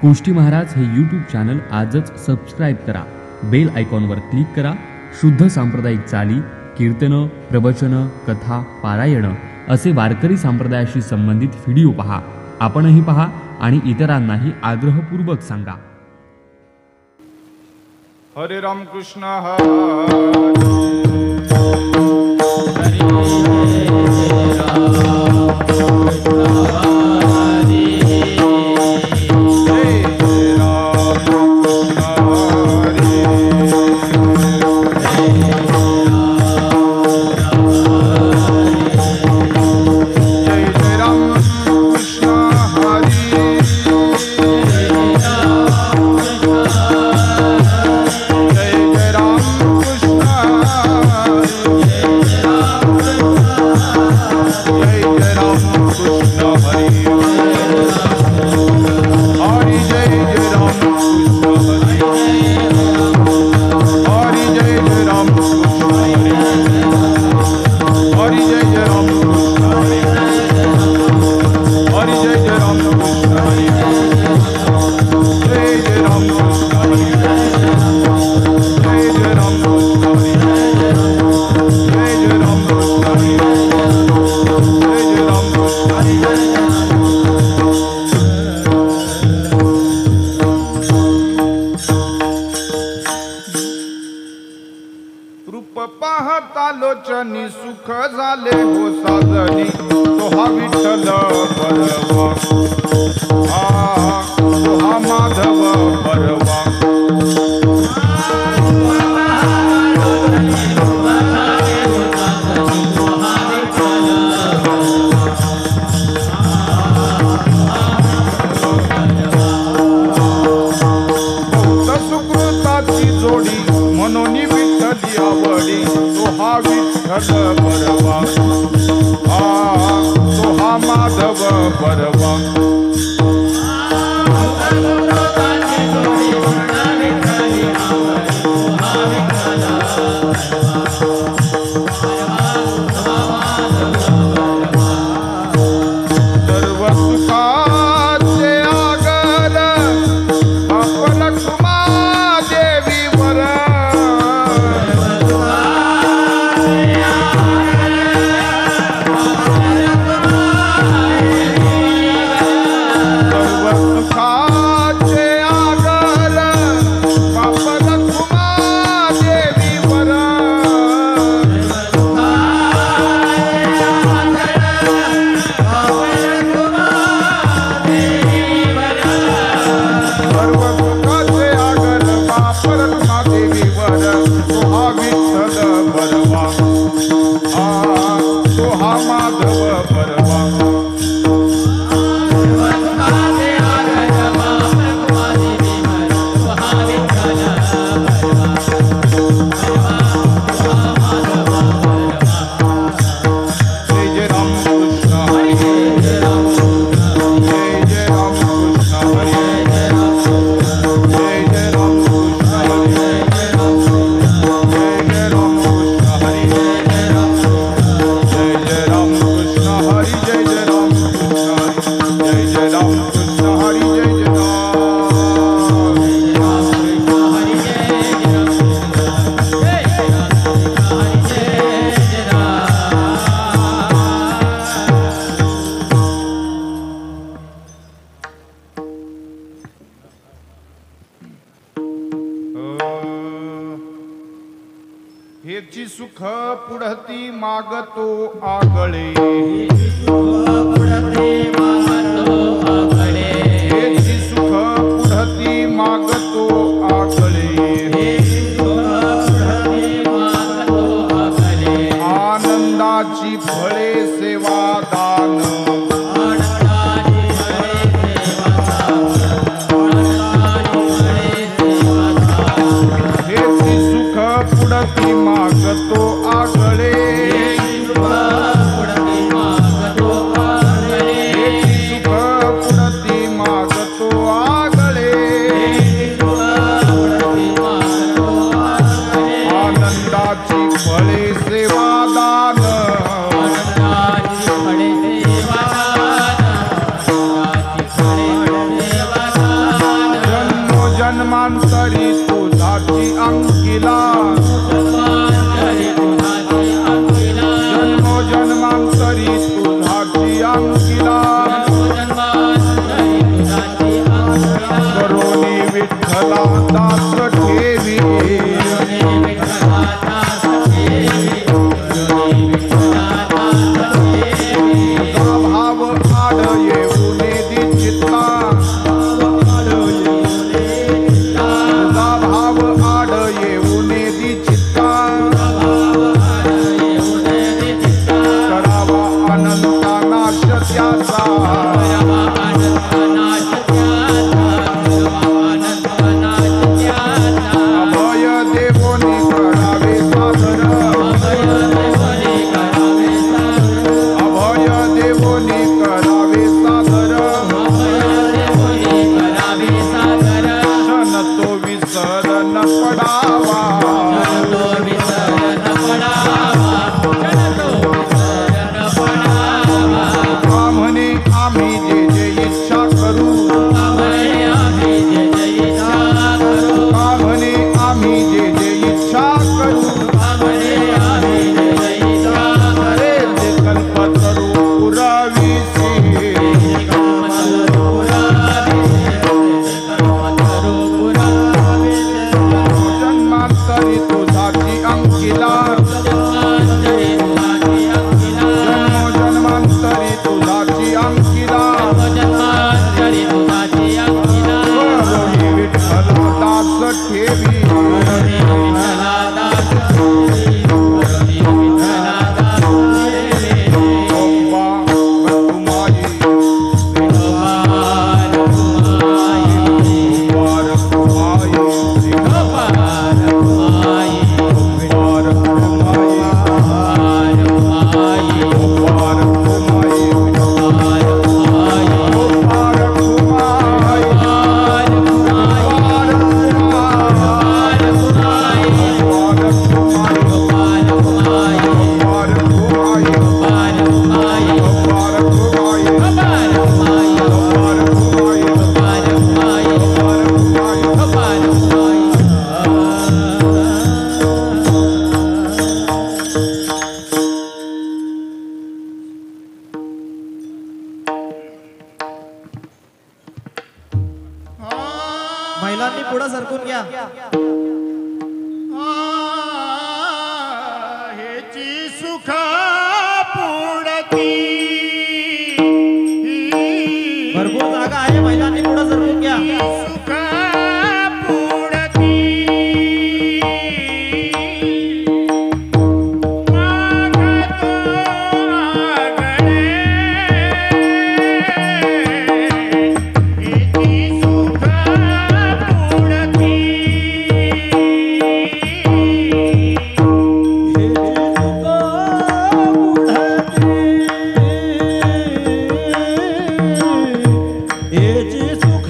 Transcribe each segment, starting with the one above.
कोष्टी महाराज हे YouTube channel आजच subscribe करा, बेल आयकॉनवर क्लिक करा. शुद्ध सांप्रदायिक चाली, कीर्तनं, प्रवचनं, कथा, पारायणं असे वारकरी संप्रदायाशी संबंधित व्हिडिओ पहा. आपणही पहा आणि इतरांनाही आग्रहपूर्वक सांगा. हरे राम कृष्ण हरे लोचनी सुख झाले हो साजनी, तो हा विठ्ठल परवा, तो हा माधव परवा. सुकृताची जोडी म्हणून विठ्ठली आवडी, तो हा विठ्ठल परवा, तो हा माधव परवा. सर्व सुखाचे आगर बाप लक्ष्मा देवीवर, हेची सुख पुढती मागतो आगळे, हेची सुख पुढती मागतो आगळे, आनंदाची फळे सेवा दान, पुढती मागतो आगळे, महिलांनी पुढे सरकून घ्या. हेची सुख पुढती भरपूर जागा आहे, महिलांनी पुढे सरकून घ्या. सुख पुढती मागतो आगळे हेची सुख पुढती हेची सुख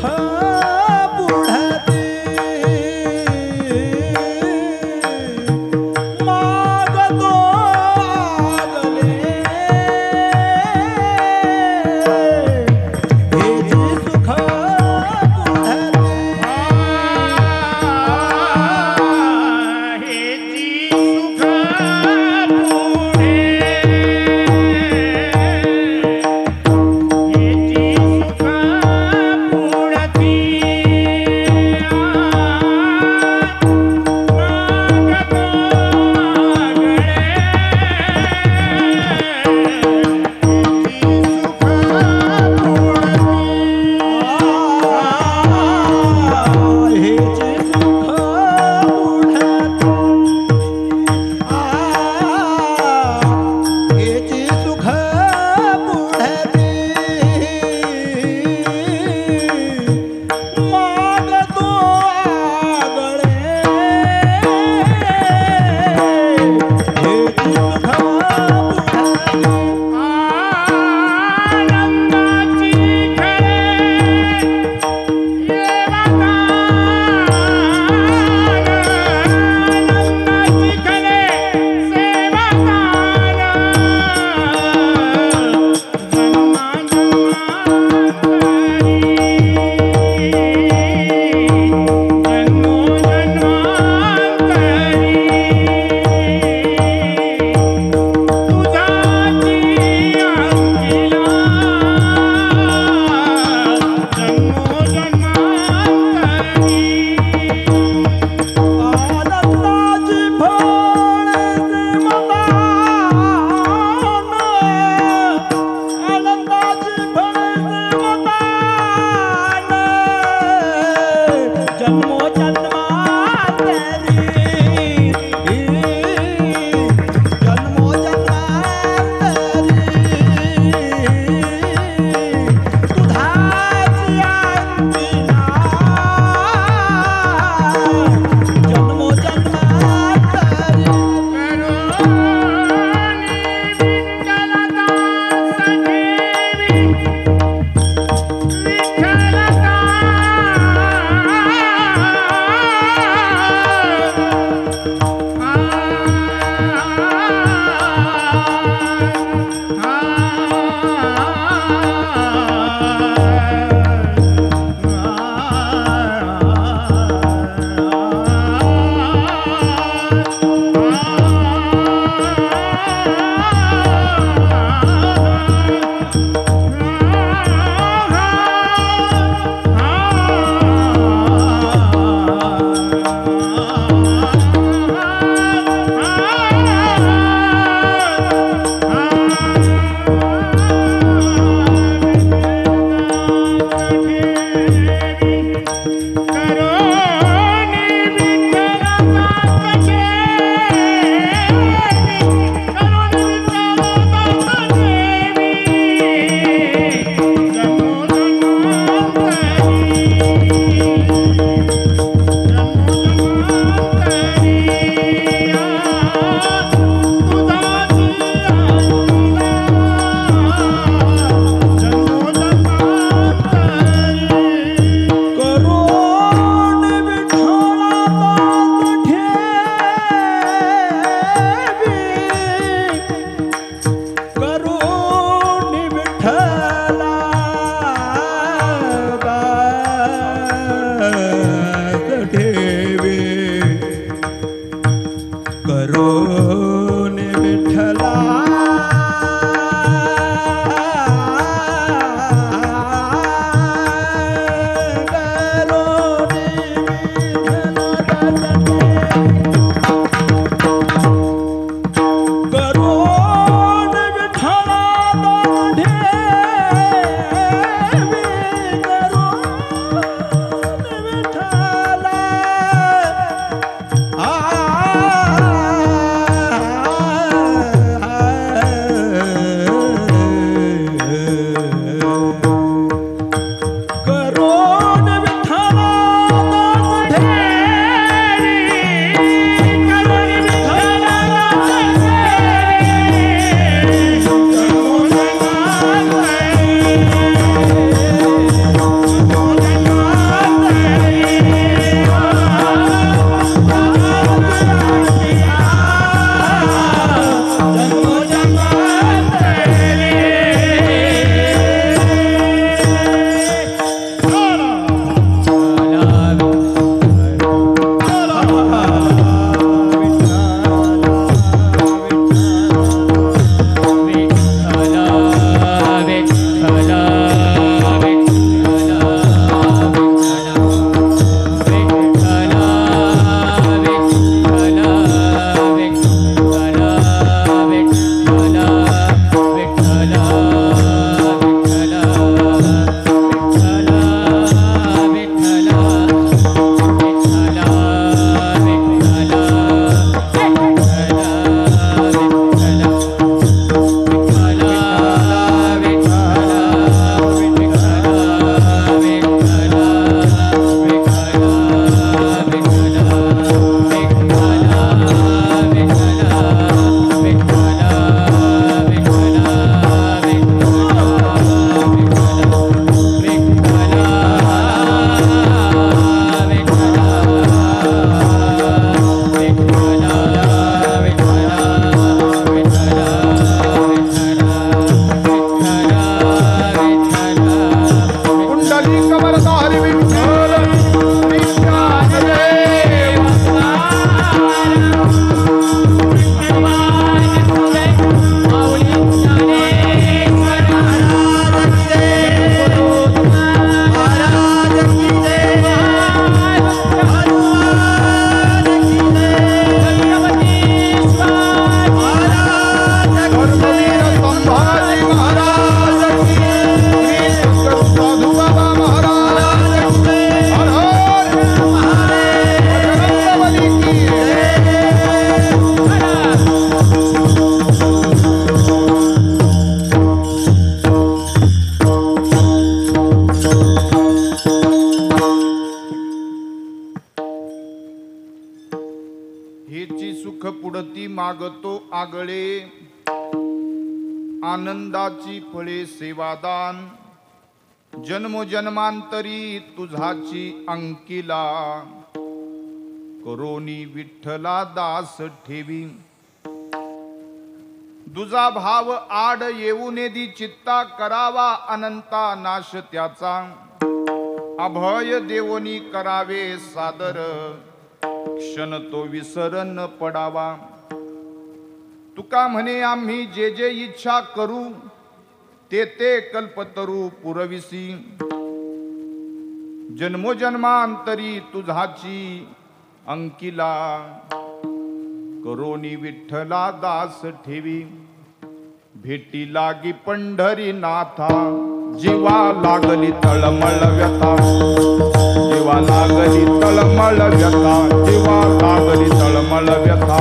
भरता हरी विठ्ठल हेची सुख पुढती मागतो आगळे आनंदाची फळे सेवादान जन्मोजन्मांतरी तुझाची अंकिला करोनी विठ्ठला दास ठेवी तुझा भाव आड येऊ नेदी चित्ता करावा अनंता नाश त्याचा अभय देवोनी करावे सादर क्षण तो विसरन पडावा तुका म्हणे आम्ही जे जे इच्छा करू ते ते कल्पतरू पुरविसी जन्मोजन्मांतरी तुझाची अंकिला करोनी विठ्ठला दास ठेवी भेटी लागी पंढरी नाथा जीवा लागली तळमळ व्यथा जीवा लागली तळमळ व्यथा जीवा लागली तळमळ व्यथा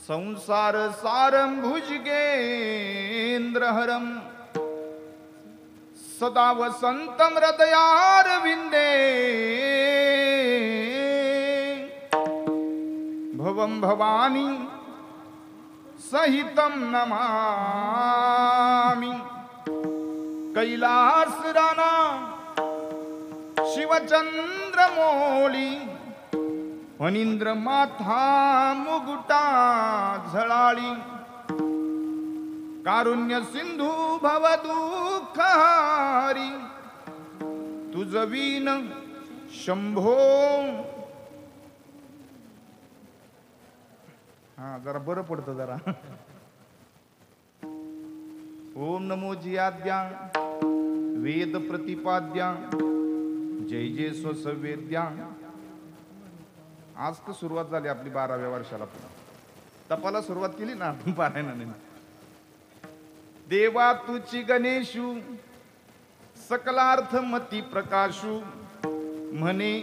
संसार सारं भुजगेंद्रहरं सदा वसंतं हृदयारविन्दे भवं भवानी सहितं नमामि कैलासराना शिवचंद्रमौली फणींद्र माथा मुगुटा झळाळी कारुण्य सिंधू भवदुःखहारी तुझ वीण शंभो. हा जरा बरं पडतं जरा. ओम नमो जियाद्या वेद प्रतिपाद्या जय जय स्वसवेद्या. आज तर सुरुवात झाली आपली 12व्या वर्षाला. पुन्हा तपाला सुरुवात केली ना आपण पारायणाने. देवा तुची गणेशू सकलार्थ मती प्रकाशू म्हणे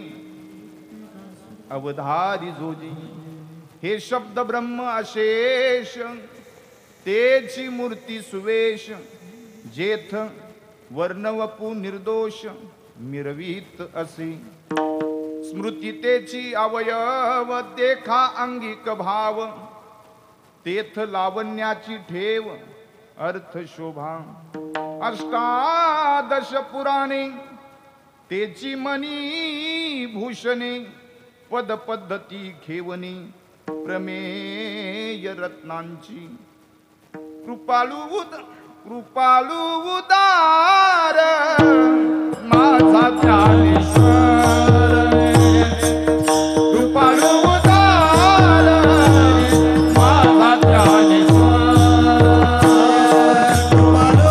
अवधारी जोजी. हे शब्द ब्रह्म अशेष तेची मूर्ती सुवेश जेथ वर्णवपू निर्दोष मिरवीत असे. स्मृती तेची अवयव देखा अंगिक भाव तेथ लावण्याची ठेव अर्थ शोभा. अष्टादश पुराणे तेची मनी भूषणे पद पद्धती घेवणे प्रमेय रत्नांची. कृपाळू उदार माझा ज्ञानेश्वर. कृपाळू उदार माझा ज्ञानेश्वर. कृपाळू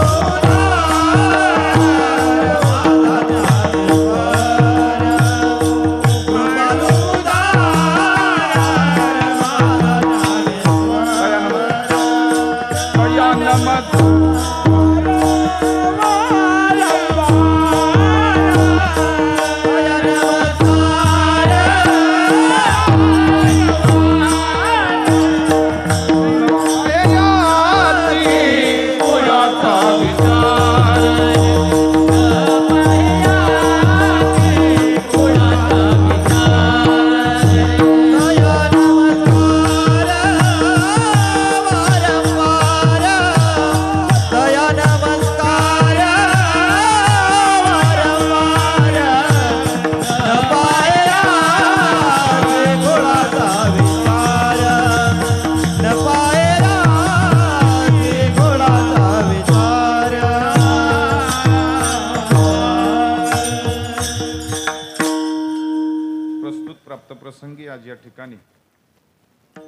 प्राप्तप्रसंगी आज या ठिकाणी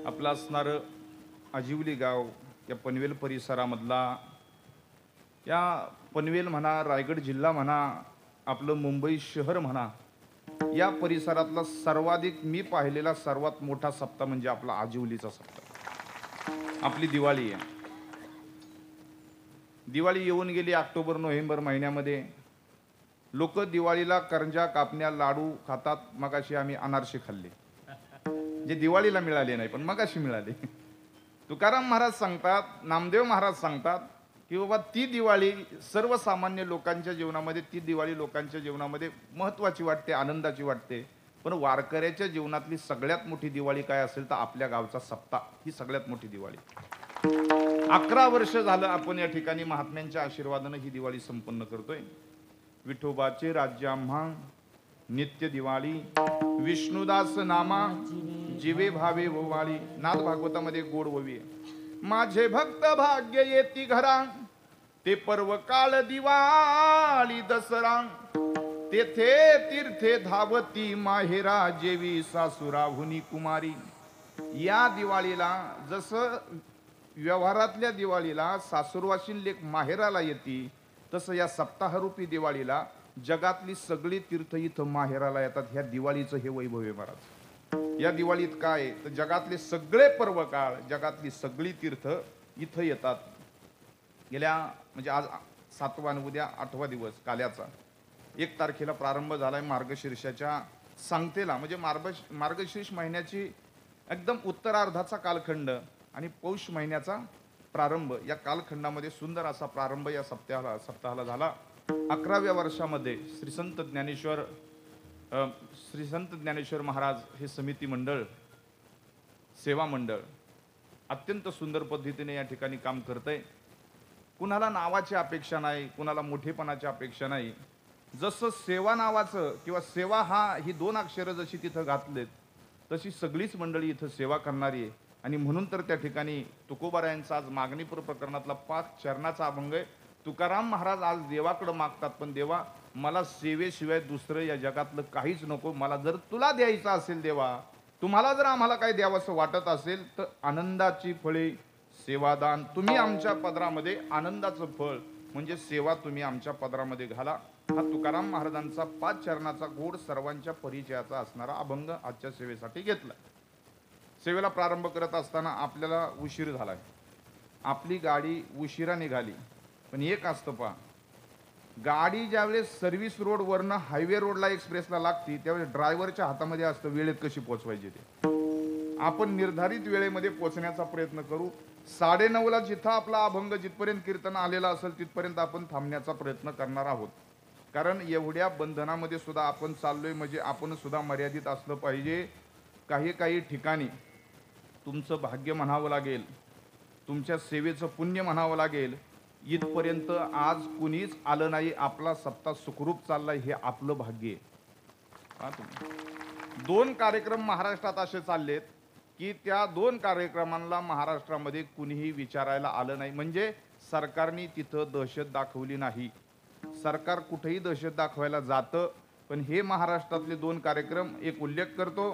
आपलं असणारं आजिवली गाव या पनवेल परिसरामधला, या पनवेल म्हणा, रायगड जिल्हा म्हणा, आपलं मुंबई शहर म्हणा, या परिसरातला सर्वाधिक मी पाहिलेला सर्वात मोठा सप्ताह म्हणजे आपला आजिवलीचा सप्ताह, आपली दिवाळी आहे. दिवाळी येऊन गेली ऑक्टोबर नोव्हेंबर महिन्यामध्ये. लोक दिवाळीला करंजा, कापण्या, लाडू खातात. मगाशी आम्ही अनारसे खाल्ले, जे दिवाळीला मिळाले नाही पण मगाशी मिळाले. तुकाराम महाराज सांगतात, नामदेव महाराज सांगतात की बाबा ती दिवाळी सर्वसामान्य लोकांच्या जीवनामध्ये, ती दिवाळी लोकांच्या जीवनामध्ये महत्त्वाची वाटते, आनंदाची वाटते. पण वारकऱ्याच्या जीवनातली सगळ्यात मोठी दिवाळी काय असेल तर आपल्या गावचा सप्ताह ही सगळ्यात मोठी दिवाळी. 11 वर्ष झालं आपण या ठिकाणी महात्म्यांच्या आशीर्वादानं ही दिवाळी संपन्न करतोय. विठोबाचे राज्य आम्हा नित्य दिवाळी, विष्णुदास नामा जीवे भावे ओवाळी. नाथ भागवतामध्ये गोड ओवी आहे. माझे भक्त भाग्य येती घरा, ते पर्व काळ दिवाळी दसरा, तेथे तीर्थे धावती माहेरा, जेवी सासुराहुनी कुमारी. या दिवाळीला जसं व्यवहारातल्या दिवाळीला सासुरवाशीन लेक माहेराला येते, तसं या सप्ताहरूपी दिवाळीला जगातली सगळी तीर्थ इथं माहेराला येतात. ह्या दिवाळीचं हे वैभव आहे महाराज. या दिवाळीत काय तर जगातले सगळे पर्व काळ, जगातली सगळी तीर्थ इथं येतात. गेल्या म्हणजे आज 7वा आणि उद्या 8वा दिवस काल्याचा. 1 तारखेला प्रारंभ झालाय मार्गशीर्षाच्या सांगतेला, म्हणजे मार्गशीर्ष महिन्याची एकदम उत्तरार्धाचा कालखंड आणि पौष महिन्याचा प्रारंभ, या कालखंडामध्ये सुंदर असा प्रारंभ या सप्ताहाला झाला. 11व्या वर्षामध्ये श्री संत ज्ञानेश्वर महाराज हे समिती मंडळ, सेवा मंडळ अत्यंत सुंदर पद्धतीने या ठिकाणी काम करतंय. कुणाला नावाची अपेक्षा नाही, कुणाला मोठेपणाची अपेक्षा नाही. जसं सेवा नावाचं किंवा सेवा ही 2 अक्षरं जशी तिथं घातलेत, तशी सगळीच मंडळी इथं सेवा करणारी आहे. आणि म्हणून तर त्या ठिकाणी तुकोबारायांचा आज मागणीपूर प्रकरणातला 5 चरणाचा अभंग आहे. तुकाराम महाराज आज देवाकडे मागतात, पण देवा मला सेवेशिवाय दुसरं या जगातलं काहीच नको. मला जर तुला द्यायचं असेल देवा, तुम्हाला जर आम्हाला काही द्यावंसं वाटत असेल तर आनंदाची फळे सेवादान तुम्ही आमच्या पदरामध्ये, आनंदाचं फळ म्हणजे सेवा तुम्ही आमच्या पदरामध्ये घाला. हा तुकाराम महाराजांचा 5 चरणाचा गोड सर्वांच्या परिचयाचा असणारा अभंग आजच्या सेवेसाठी घेतला. सेवेला प्रारंभ करत असताना आपल्याला उशीर झालाय. आपली गाडी उशिरा निघाली. पण एक असतं पहा, गाडी ज्यावेळेस सर्व्हिस रोडवरनं हायवे रोडला एक्सप्रेसला लागती, त्यावेळेस ड्रायव्हरच्या हातामध्ये असतं वेळेत कशी पोहोचवायची ते. आपण निर्धारित वेळेमध्ये पोहोचण्याचा प्रयत्न करू. 9:30ला जिथं आपला अभंग, जिथपर्यंत कीर्तन आलेला असेल तिथपर्यंत आपण थांबण्याचा प्रयत्न करणार आहोत. कारण एवढ्या बंधनामध्ये सुद्धा आपण चाललोय, म्हणजे आपण सुद्धा मर्यादित असलं पाहिजे. काही ठिकाणी तुमचं भाग्य म्हणावं लागेल, तुमच्या सेवेचं पुण्य म्हणावं लागेल. इथपर्यंत आज कुणीच आलं नाही, आपला सप्ताह सुखरूप चाललाय, हे आपलं भाग्य आहे. 2 कार्यक्रम महाराष्ट्रात असे चाललेत की त्या 2 कार्यक्रमांना महाराष्ट्रामध्ये कुणीही विचारायला आलं नाही. म्हणजे सरकारने तिथं दहशत दाखवली नाही. सरकार कुठेही दहशत दाखवायला जातं, पण हे महाराष्ट्रातले 2 कार्यक्रम, एक उल्लेख करतो.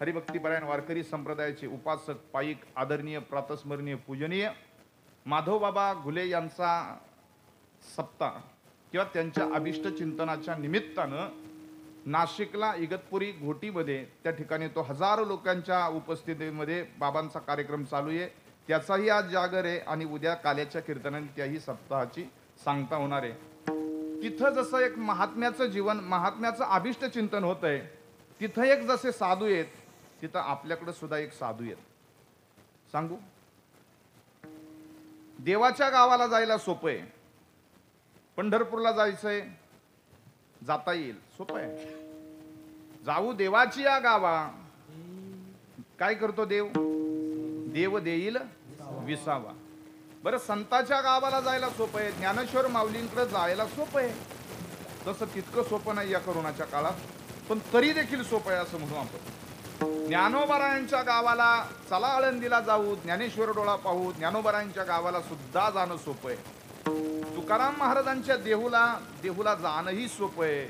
हरिभक्तीपरायण वारकरी संप्रदायाचे उपासक, पाईक, आदरणीय, प्रातस्मरणीय, पूजनीय माधवबाबा घुले यांचा सप्ताह किंवा त्यांच्या अभिष्ट चिंतनाच्या निमित्तानं नाशिकला इगतपुरी घोटीमध्ये, त्या ठिकाणी तो हजारो लोकांच्या उपस्थितीमध्ये बाबांचा कार्यक्रम चालू आहे. त्याचाही आज जागर आहे आणि उद्या काल्याच्या कीर्तनाने त्याही सप्ताहाची सांगता होणार आहे. तिथं जसं एक महात्म्याचं जीवन, महात्म्याचं अभिष्ट चिंतन होत आहे, तिथं एक जसे साधू आहेत, तिथं आपल्याकडे सुद्धा एक साधू आहेत. सांगू, देवाच्या गावाला जायला सोपं आहे. पंढरपूरला जायचंय, जाता येईल, सोपं आहे. जाऊ देवाची या गावा, काय करतो देव? देव देईल विसावा. बरं, संताच्या गावाला जायला सोपं आहे, ज्ञानेश्वर माऊलींकडे जायला सोपं आहे. तसं तितकं सोपं नाही या करोनाच्या काळात, पण तरी देखील सोपं आहे असं म्हणू आपण. ज्ञानोबारायांच्या गावाला चला आळंदीला जाऊ, ज्ञानेश्वर डोळा पाहू, ज्ञानोबारायांच्या गावाला सुद्धा जाणं सोपं आहे. तुकाराम महाराजांच्या देहूला जाणंही सोपं आहे.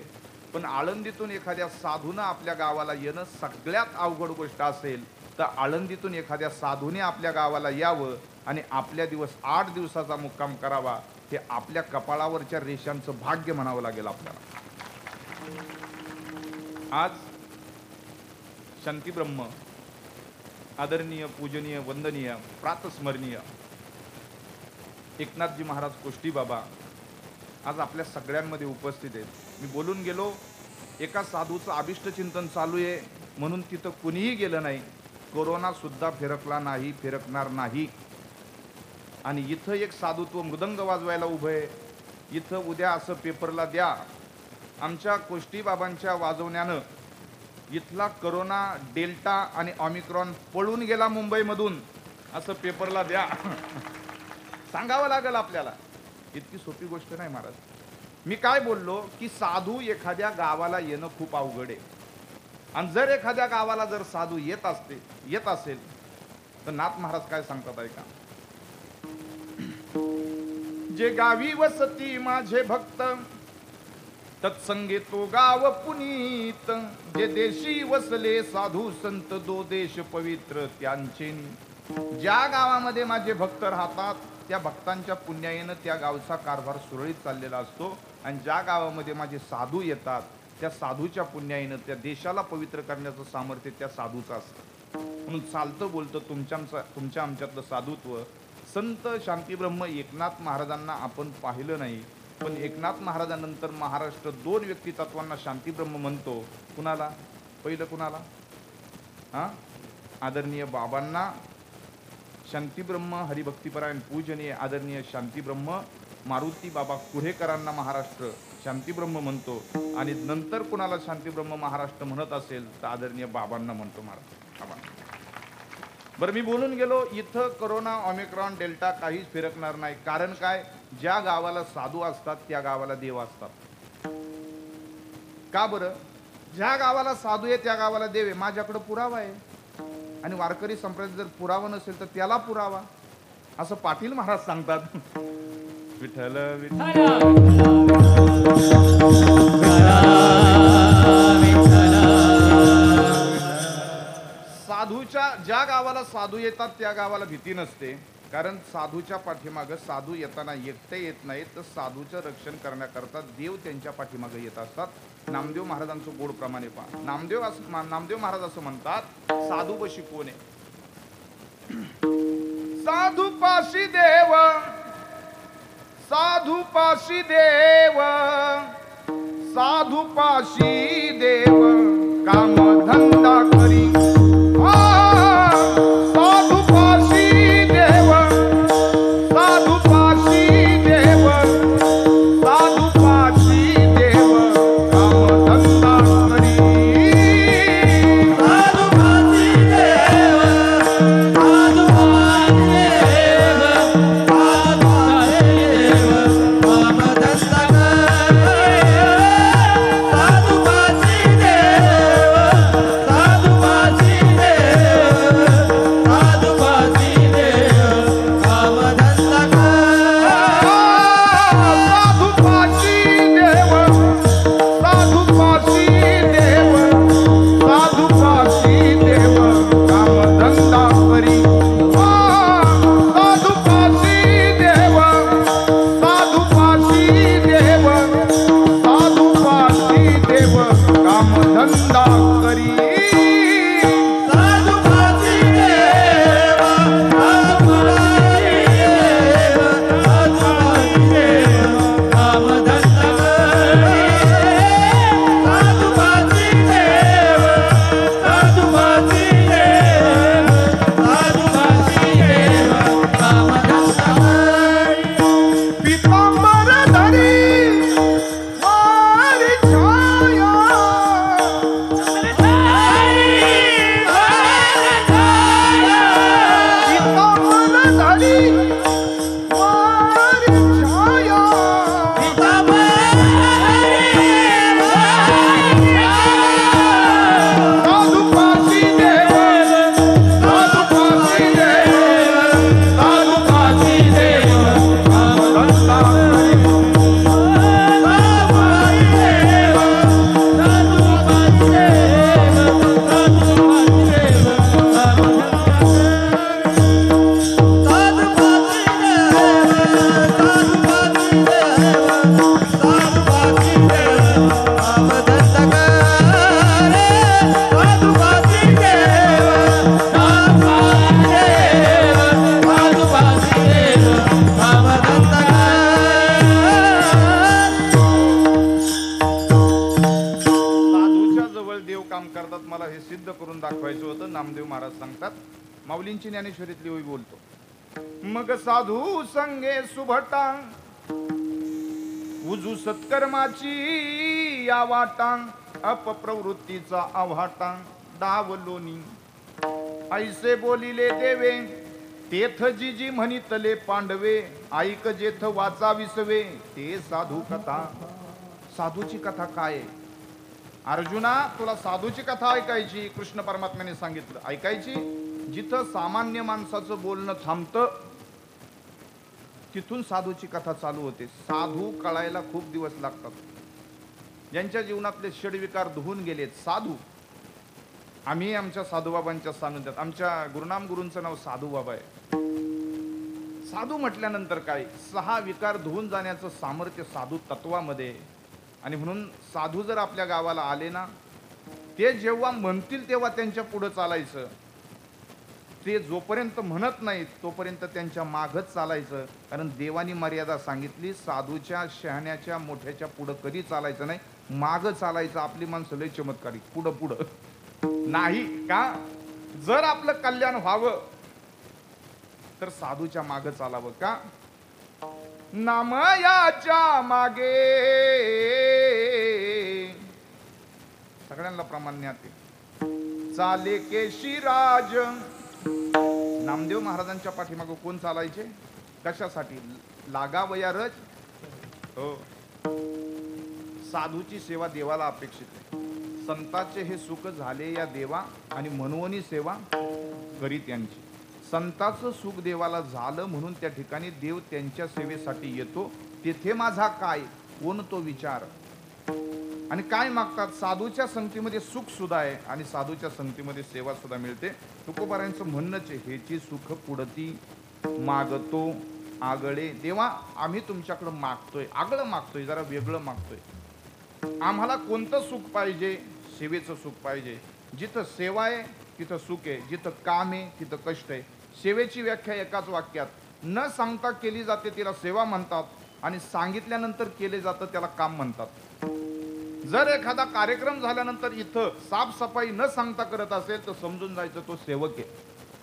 पण आळंदीतून एखाद्या साधूनं आपल्या गावाला येणं सगळ्यात अवघड गोष्ट असेल तर आळंदीतून एखाद्या साधूने आपल्या गावाला यावं आणि आपल्या 8 दिवसाचा मुक्काम करावा, हे आपल्या कपाळावरच्या रेषांचं भाग्य म्हणावं लागेल आपल्याला. आज शांतीब्रह्म आदरणीय, पूजनीय, वंदनीय, प्रातस्मरणीय एकनाथजी महाराज कोष्टी बाबा आज आपल्या सगळ्यांमध्ये उपस्थित आहेत. मी बोलून गेलो, एका साधूचं अभिष्ट चिंतन चालू आहे म्हणून तिथं कुणीही गेलं नाही. कोरोना सुद्धा फिरकला नाही, फिरकणार नाही. आणि इथं एक साधुत्व मृदंग वाजवायला उभं आहे. इथं उद्या असं पेपरला द्या, आमच्या कोष्टी बाबांच्या वाजवण्यानं इथला करोना, डेल्टा आणि ऑमिक्रॉन पळून गेला मुंबईमधून, असं पेपरला द्या. सांगावं लागेल आपल्याला. इतकी सोपी गोष्ट नाही महाराज. मी काय बोललो की साधू एखाद्या गावाला येणं खूप अवघड आहे. आणि जर एखाद्या गावाला जर साधू येत असेल तर नाथ महाराज काय सांगतात ऐका. जे गावी वसती माझे भक्त, तत्संगे तो गाव पुनीत. जे देशी वसले साधू संत, दो देश पवित्र त्यांचे. ज्या गावामध्ये माझे भक्त राहतात त्या भक्तांच्या पुण्याईनं त्या गावचा कारभार सुरळीत चाललेला असतो. आणि ज्या गावामध्ये माझे साधू येतात त्या साधूच्या पुण्याईनं त्या देशाला पवित्र करण्याचं सामर्थ्य त्या साधूचं असतं. म्हणून चालतं बोलतं तुमच्या आमच्यातलं साधुत्व. संत शांतीब्रह्म एकनाथ महाराजांना आपण पाहिलं नाही, पण एकनाथ महाराजांनंतर महाराष्ट्र 2 व्यक्तितत्वांना शांतीब्रह्म म्हणतो. कुणाला? पहिलं कुणाला? आदरणीय बाबांना शांतीब्रह्म हरिभक्तीपरायण पूजनीय आदरणीय शांतीब्रह्म मारुती बाबा कुढेकरांना महाराष्ट्र शांतीब्रह्म म्हणतो. आणि नंतर कुणाला शांतीब्रह्म महाराष्ट्र म्हणत असेल तर आदरणीय बाबांना म्हणतो महाराष्ट्र. बरं, मी बोलून गेलो, इथं कोरोना, ओमिक्रॉन, डेल्टा काहीच फिरकणार नाही. कारण काय? ज्या गावाला साधू असतात त्या गावाला देव असतात. का बरं? ज्या गावाला साधू आहे त्या गावाला देव आहे. माझ्याकडे पुरावा आहे. आणि वारकरी संप्रदायात जर पुरावा नसेल तर त्याला पुरावा, असं पाटील महाराज सांगतात. विठ्ठल साधूच्या ज्या गावाला साधू येतात त्या गावाला भीती नसते. कारण साधूच्या पाठीमागं साधू येताना एकटे येत नाहीत, तर साधूचं रक्षण करण्याकरता देव त्यांच्या पाठीमागं येत असतात. नामदेव महाराजांचं गोड प्रमाणे पहा. नामदेव महाराज असं म्हणतात, साधू पशी कोण आहे? साधू पाशी देव, साधू पाशी देव, साधू पाशी देव, काम धंदा करी. साधू पाशी देव, साधू पाशी देव, साधू पाशी देव, काम धंदा करी. साधू पाशी देव, साधू पाशी देव, साधू पाशी देव, काम धंदा करी. साधू पाशी देव, साधू पाशी करून दाखवायचं होतं. नामदेव महाराज सांगतात, माऊलींची ज्ञानेश्वरीतली ओवी बोलतो. मग साधू संगे सुभटा उजू सत्कर्माची या वाटा अपप्रवृत्तीचा आव्हाटा डावलोनी ऐसे बोलिले देवे तेथ जी म्हणितले पांडवे ऐक जेथ वाचा विसवे ते साधू कथा. साधूची कथा काय आहे? अर्जुना, तुला साधूची कथा ऐकायची, कृष्ण परमात्म्याने सांगितलं ऐकायची. जिथं सामान्य माणसाचं बोलणं थांबतं तिथून साधूची कथा चालू होते. साधू कळायला खूप दिवस लागतात. ज्यांच्या जीवनातले षडविकार धुवून गेलेत साधू. आम्ही आमच्या साधूबाबांच्या सानिध्यात, आमच्या गुरुनाम गुरूंचं नाव साधूबाबा आहे. साधू म्हटल्यानंतर काय, 6 विकार धुवून जाण्याचं सामर्थ्य साधू तत्वामध्ये. आणि म्हणून साधू जर आपल्या गावाला आले ना, ते जेव्हा म्हणतील तेव्हा त्यांच्या पुढे चालायचं. ते जोपर्यंत म्हणत नाहीत तोपर्यंत त्यांच्या मागच चालायचं. कारण देवानी मर्यादा सांगितली, साधूच्या शहाण्याच्या मोठ्याच्या पुढं कधी चालायचं नाही, माग चालायचं. आपली माणसं लय चमत्कारिक, पुढं पुढं नाही का. जर आपलं कल्याण व्हावं तर साधूच्या माग चालावं का. नामयाच्या मागे सगळ्यांना प्रामाण्यात चाले केशीराज. नामदेव महाराजांच्या पाठीमागं कोण चालायचे, कशासाठी? लागावयारच. हो, साधूची सेवा देवाला अपेक्षित आहे. संताचे हे सुख झाले या देवा आणि मनवनी सेवा करीत यांची. संताचं सुख देवाला झालं म्हणून त्या ठिकाणी देव त्यांच्या सेवेसाठी येतो. तेथे माझा काय, कोण तो विचार. आणि काय मागतात? साधूच्या संगतीमध्ये सुख सुद्धा आहे आणि साधूच्या संगतीमध्ये सेवा सुद्धा मिळते. तुकोबारायांचं म्हणणंच आहे, हेची सुख पुढती मागतो आगळे. देवा, आम्ही तुमच्याकडं मागतोय, आगळं मागतोय, जरा वेगळं मागतोय. आम्हाला कोणतं सुख पाहिजे? सेवेचं सुख पाहिजे. जिथं सेवा आहे तिथं सुख आहे, जिथं काम आहे तिथं कष्ट आहे. सेवेची व्याख्या एकाच वाक्यात, न सांगता केली जाते तिला सेवा म्हणतात, आणि सांगितल्यानंतर केले जातं त्याला काम म्हणतात. जर एखादा कार्यक्रम झाल्यानंतर इथं साफसफाई न सांगता करत असेल तर समजून जायचं तो सेवक आहे.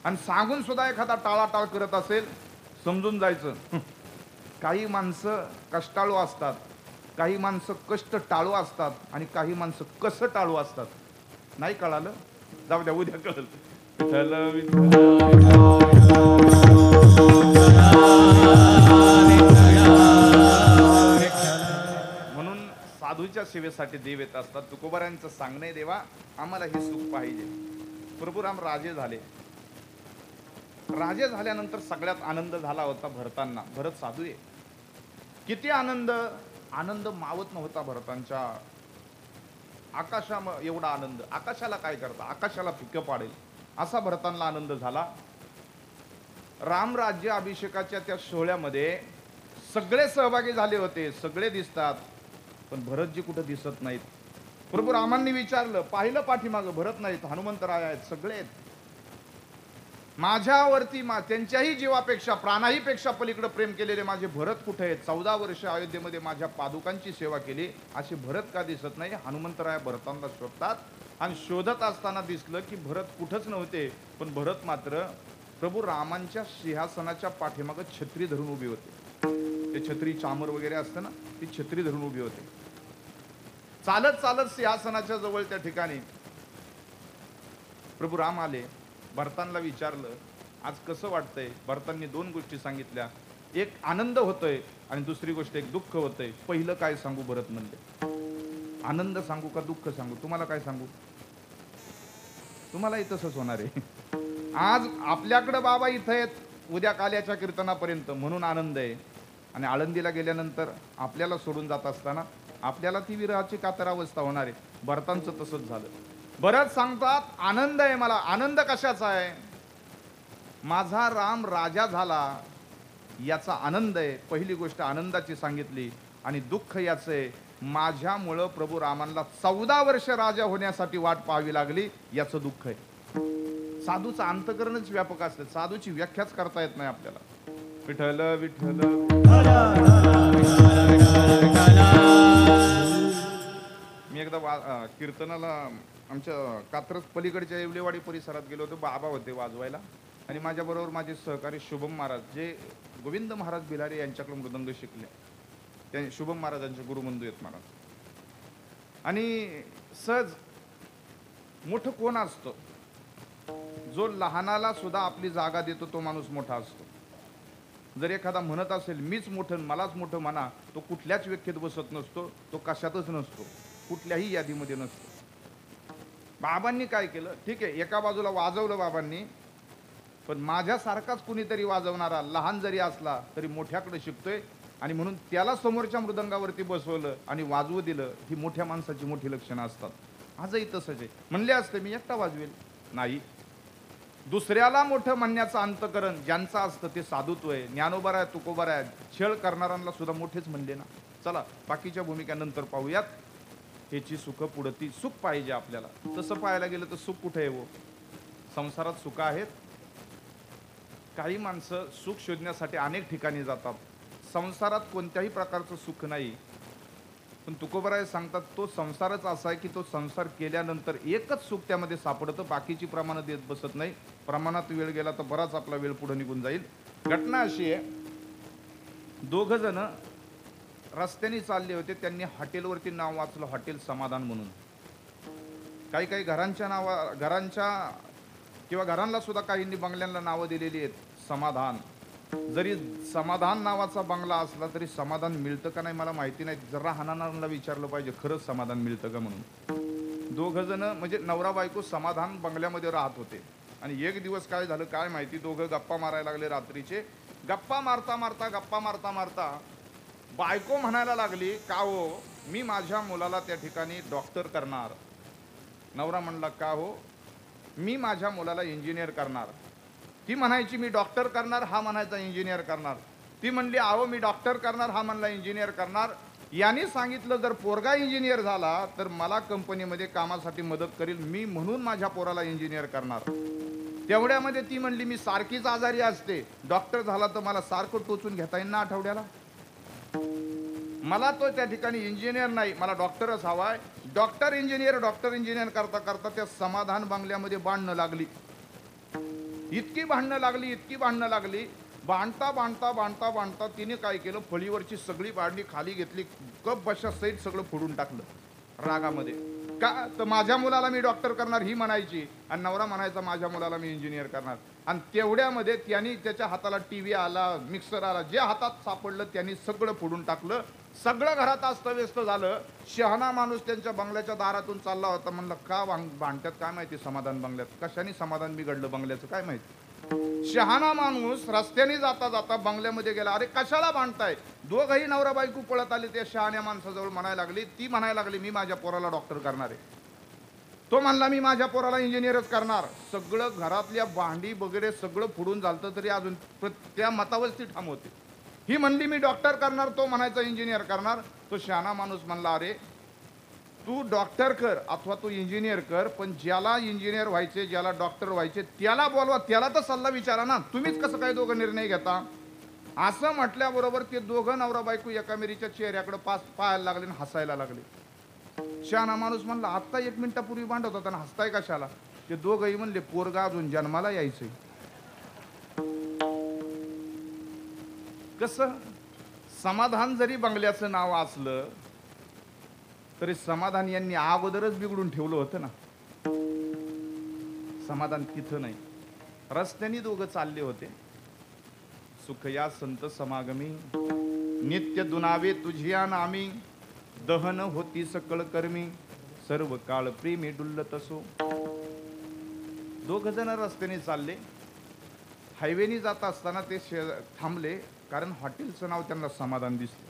आणि सांगून सुद्धा एखादा टाळाटाळ करत असेल, समजून जायचं काही माणसं कष्टाळू असतात, काही माणसं कष्ट टाळू असतात, आणि काही माणसं कसं टाळू असतात. नाही कळालं? जाऊ द्या, उद्या कळलं. विठ्ठल म्हणून साधूच्या सेवेसाठी देव येत असतात. तुकोबारांचं सांगणे, देवा आम्हाला हे सुख पाहिजे. प्रभुराम राजे झाले. राजे झाल्यानंतर सगळ्यात आनंद झाला होता भरतांना. भरत साधू आहे. किती आनंद, आनंद मावत नव्हता भरतांच्या. आकाशा एवढा आनंद, आकाशाला काय करता, आकाशाला फिकं पाडेल असा भरतांना आनंद झाला. रामराज्य अभिषेकाच्या त्या सोहळ्यामध्ये सगळे सहभागी झाले होते, सगळे दिसतात, पण भरतजी कुठं दिसत नाहीत. प्रभू रामांनी विचारलं, पाहिलं पाठीमागं, भरत नाहीत, हनुमंतराय आहेत, सगळे आहेत. माझ्यावरती त्यांच्याही जीवापेक्षा, प्राणाही पेक्षा पलीकडे प्रेम केलेले माझे भरत कुठे आहेत? 14 वर्ष अयोध्येमध्ये माझ्या पादुकांची सेवा केली, असे भरत का दिसत नाही? हनुमंतराय भरतांना शोधतात, आणि शोधत असताना दिसलं की भरत कुठंच नव्हते. पण भरत मात्र प्रभू रामांच्या सिंहासनाच्या पाठीमागं छत्री धरून उभे होते. ते छत्री चामर वगैरे असतं ना, ती छत्री धरून उभी होते. चालत चालत सिंहासनाच्या जवळ त्या ठिकाणी प्रभू राम आले. भरतांना विचारलं, आज कसं वाटतंय? भरतांनी 2 गोष्टी सांगितल्या. एक आनंद होतोय आणि दुसरी गोष्ट एक दुःख होतंय. पहिलं काय सांगू? भरत म्हणले, आनंद सांगू का दुःख सांगू? तुम्हाला काय सांगू? तुम्हालाही तसंच होणार आहे. आज आपल्याकडे बाबा इथं आहेत, उद्या काल्याच्या कीर्तनापर्यंत, म्हणून आनंद आहे. आणि आळंदीला गेल्यानंतर आपल्याला सोडून जात असताना आपल्याला ती विरहाची कातर अवस्था होणार आहे. भरतांचं तसंच झालं. बरंच सांगतात, आनंद आहे मला. आनंद कशाचा आहे? माझा राम राजा झाला याचा आनंद आहे. पहिली गोष्ट आनंदाची सांगितली. आणि दुःख याचं आहे, माझ्यामुळं प्रभू रामांना 14 वर्ष राजा होण्यासाठी वाट पाहावी लागली, याचं दुःख आहे. साधूचं अंतकरणच व्यापक असतं, साधूची व्याख्याच करता येत नाही आपल्याला. विठ्ठल विठ्ठल मी एकदा कीर्तनाला आमच्या कात्रज पलीकडच्या येवलेवाडी परिसरात गेलो होतो. बाबा होते वाजवायला आणि माझ्याबरोबर माझे सहकारी शुभम महाराज, जे गोविंद महाराज बिलारे यांच्याकडे मृदंग शिकले. ते शुभम महाराजांचे गुरुबंधू आहेत महाराज. आणि सहज मोठं कोण असतं, जो लहानाला सुद्धा आपली जागा देतो तो माणूस मोठा असतो. जर एखादा म्हणत असेल मीच मोठं मलाच मोठं म्हणा, तो कुठल्याच व्याख्येत बसत नसतो, तो कशातच नसतो, कुठल्याही यादीमध्ये नसतो. बाबांनी काय केलं, ठीक आहे एका बाजूला वाजवलं बाबांनी, पण माझ्यासारखाच कुणीतरी वाजवणारा लहान जरी असला तरी मोठ्याकडे शिकतोय आणि म्हणून त्याला समोरच्या मृदंगावरती बसवलं आणि वाजवू दिलं. ही मोठ्या माणसाची मोठी लक्षणं असतात. आजही तसंच आहे. म्हणले असते मी एकटा वाजवेल, नाही. दुसऱ्याला मोठं म्हणण्याचं अंतकरण ज्यांचं असतं ते साधुत्व आहे. ज्ञानोबा आहे, तुकोबा आहे. छळ करणाऱ्यांना सुद्धा मोठेच म्हणले ना. चला बाकीच्या भूमिका नंतर पाहूयात. ह्याची सुख पुढती सुख पाहिजे आपल्याला. तसं पाहायला गेलं तर सुख कुठे आहे? संसारात सुख आहेत. काही माणसं सुख शोधण्यासाठी अनेक ठिकाणी जातात. संसारात कोणत्याही प्रकारचं सुख नाही. पण तुकोबराय सांगतात तो संसारच असा आहे की तो संसार केल्यानंतर एकच सुख त्यामध्ये सापडतं, बाकीची प्रमाणं देत बसत नाही. प्रमाणात वेळ गेला तर बराच आपला वेळ पुढे निघून जाईल. घटना अशी आहे, दोघ जण रस्त्याने चालले होते. त्यांनी हॉटेलवरती नाव वाचलं, हॉटेल समाधान म्हणून. काही काही घरांच्या किंवा घरांना सुद्धा काहींनी बंगल्यांना नावं दिलेली आहेत समाधान. जरी समाधान नावाचा बंगला असला तरी समाधान मिळतं का नाही मला माहिती नाही. जरा हानांना विचारलं पाहिजे खरंच समाधान मिळतं का म्हणून. दोघं जण म्हणजे नवरा बायको समाधान बंगल्यामध्ये राहत होते. आणि एक दिवस काय झालं काय माहिती, दोघं गप्पा मारायला लागले रात्रीचे. गप्पा मारता मारता बायको म्हणायला लागली, का हो मी माझ्या मुलाला त्या ठिकाणी डॉक्टर करणार. नवरा म्हणला, का हो मी माझ्या मुलाला इंजिनियर करणार. ती म्हणायची मी डॉक्टर करणार, हा म्हणायचा इंजिनियर करणार. ती म्हणली अहो मी डॉक्टर करणार, हा म्हणला इंजिनियर करणार. यांनी सांगितलं जर पोरगा इंजिनियर झाला तर मला कंपनीमध्ये कामासाठी मदत करेल, मी म्हणून माझ्या पोराला इंजिनियर करणार. तेवढ्यामध्ये ती म्हणली मी सारखीच आजारी असते, डॉक्टर झाला तर मला सारखं टोचून घेता येईल ना आठवड्याला. मला तो त्या ठिकाणी इंजिनियर नाही, मला डॉक्टरच हवाय. डॉक्टर इंजिनियर करता करता त्या समाधान बंगल्यामध्ये भांडणं लागली. इतकी भांडणं लागली. बांधता तिने काय केलं, फळीवरची सगळी बाडणी खाली घेतली, कप बशा सहित सगळं फोडून टाकलं रागामध्ये. का तर माझ्या मुलाला मी डॉक्टर करणार ही म्हणायची आणि नवरा म्हणायचा माझ्या मुलाला मी इंजिनियर करणार. आणि तेवढ्यामध्ये त्यांनी त्याच्या हाताला टीव्ही आला, मिक्सर आला, जे हातात सापडलं त्यांनी सगळं फोडून टाकलं. सगळं घरात अस्तव्यस्त झालं. शहाणा माणूस त्यांच्या बंगल्याच्या दारातून चालला होता. म्हणलं का भांडतात काय माहिती समाधान बंगल्यात, कशाने समाधान बिघडलं बंगल्याचं काय माहिती. शहाणा माणूस रस्त्याने जाता जाता बंगल्यामध्ये गेला. अरे कशाला भांडताय. दोघही नवरा बायको पळत आले त्या शहाण्या माणसाजवळ. म्हणायला लागली, ती म्हणायला लागली मी माझ्या पोराला डॉक्टर करणार आहे. तो म्हणला मी माझ्या पोराला इंजिनियरच करणार. सगळं घरातल्या भांडी वगैरे सगळं फोडून झालं तरी अजून त्या मतावरच ती ठाम होते. ही म्हणली मी डॉक्टर करणार, तो म्हणायचा इंजिनियर करणार. तो शहाणा माणूस म्हणला अरे तू डॉक्टर कर अथवा तू इंजिनियर कर, पण ज्याला इंजिनियर व्हायचे ज्याला डॉक्टर व्हायचे त्याला बोलवा, त्याला तर सल्ला विचारा ना, तुम्हीच कसं काय दोघं निर्णय घेता. असं म्हटल्याबरोबर ते दोघं नवरा बायको एकामेरीच्या चेहऱ्याकडे पाहायला लागले आणि हसायला लागले. शहाणा माणूस म्हणला आत्ता 1 मिनिटापूर्वी भांडत होता ना, हसताय कशाला. ते दोघंही म्हणले पोरगा अजून जन्माला यायचंय. कसं समाधान जरी बंगल्याचं नाव असलं तरी समाधान यांनी अगोदरच बिघडून ठेवलं होतं ना. समाधान तिथं नाही. रस्त्याने दोघं चालले होते. सुख या संत समागमी नित्य दुनावे तुझिया नामी, दहन होती सकळ कर्मी, सर्व काळ प्रेमी डुल्लत असो. दोघ जण रस्त्याने चालले. हायवेने जात असताना ते थांबले, कारण हॉटेलचं नाव त्यांना समाधान दिसलं.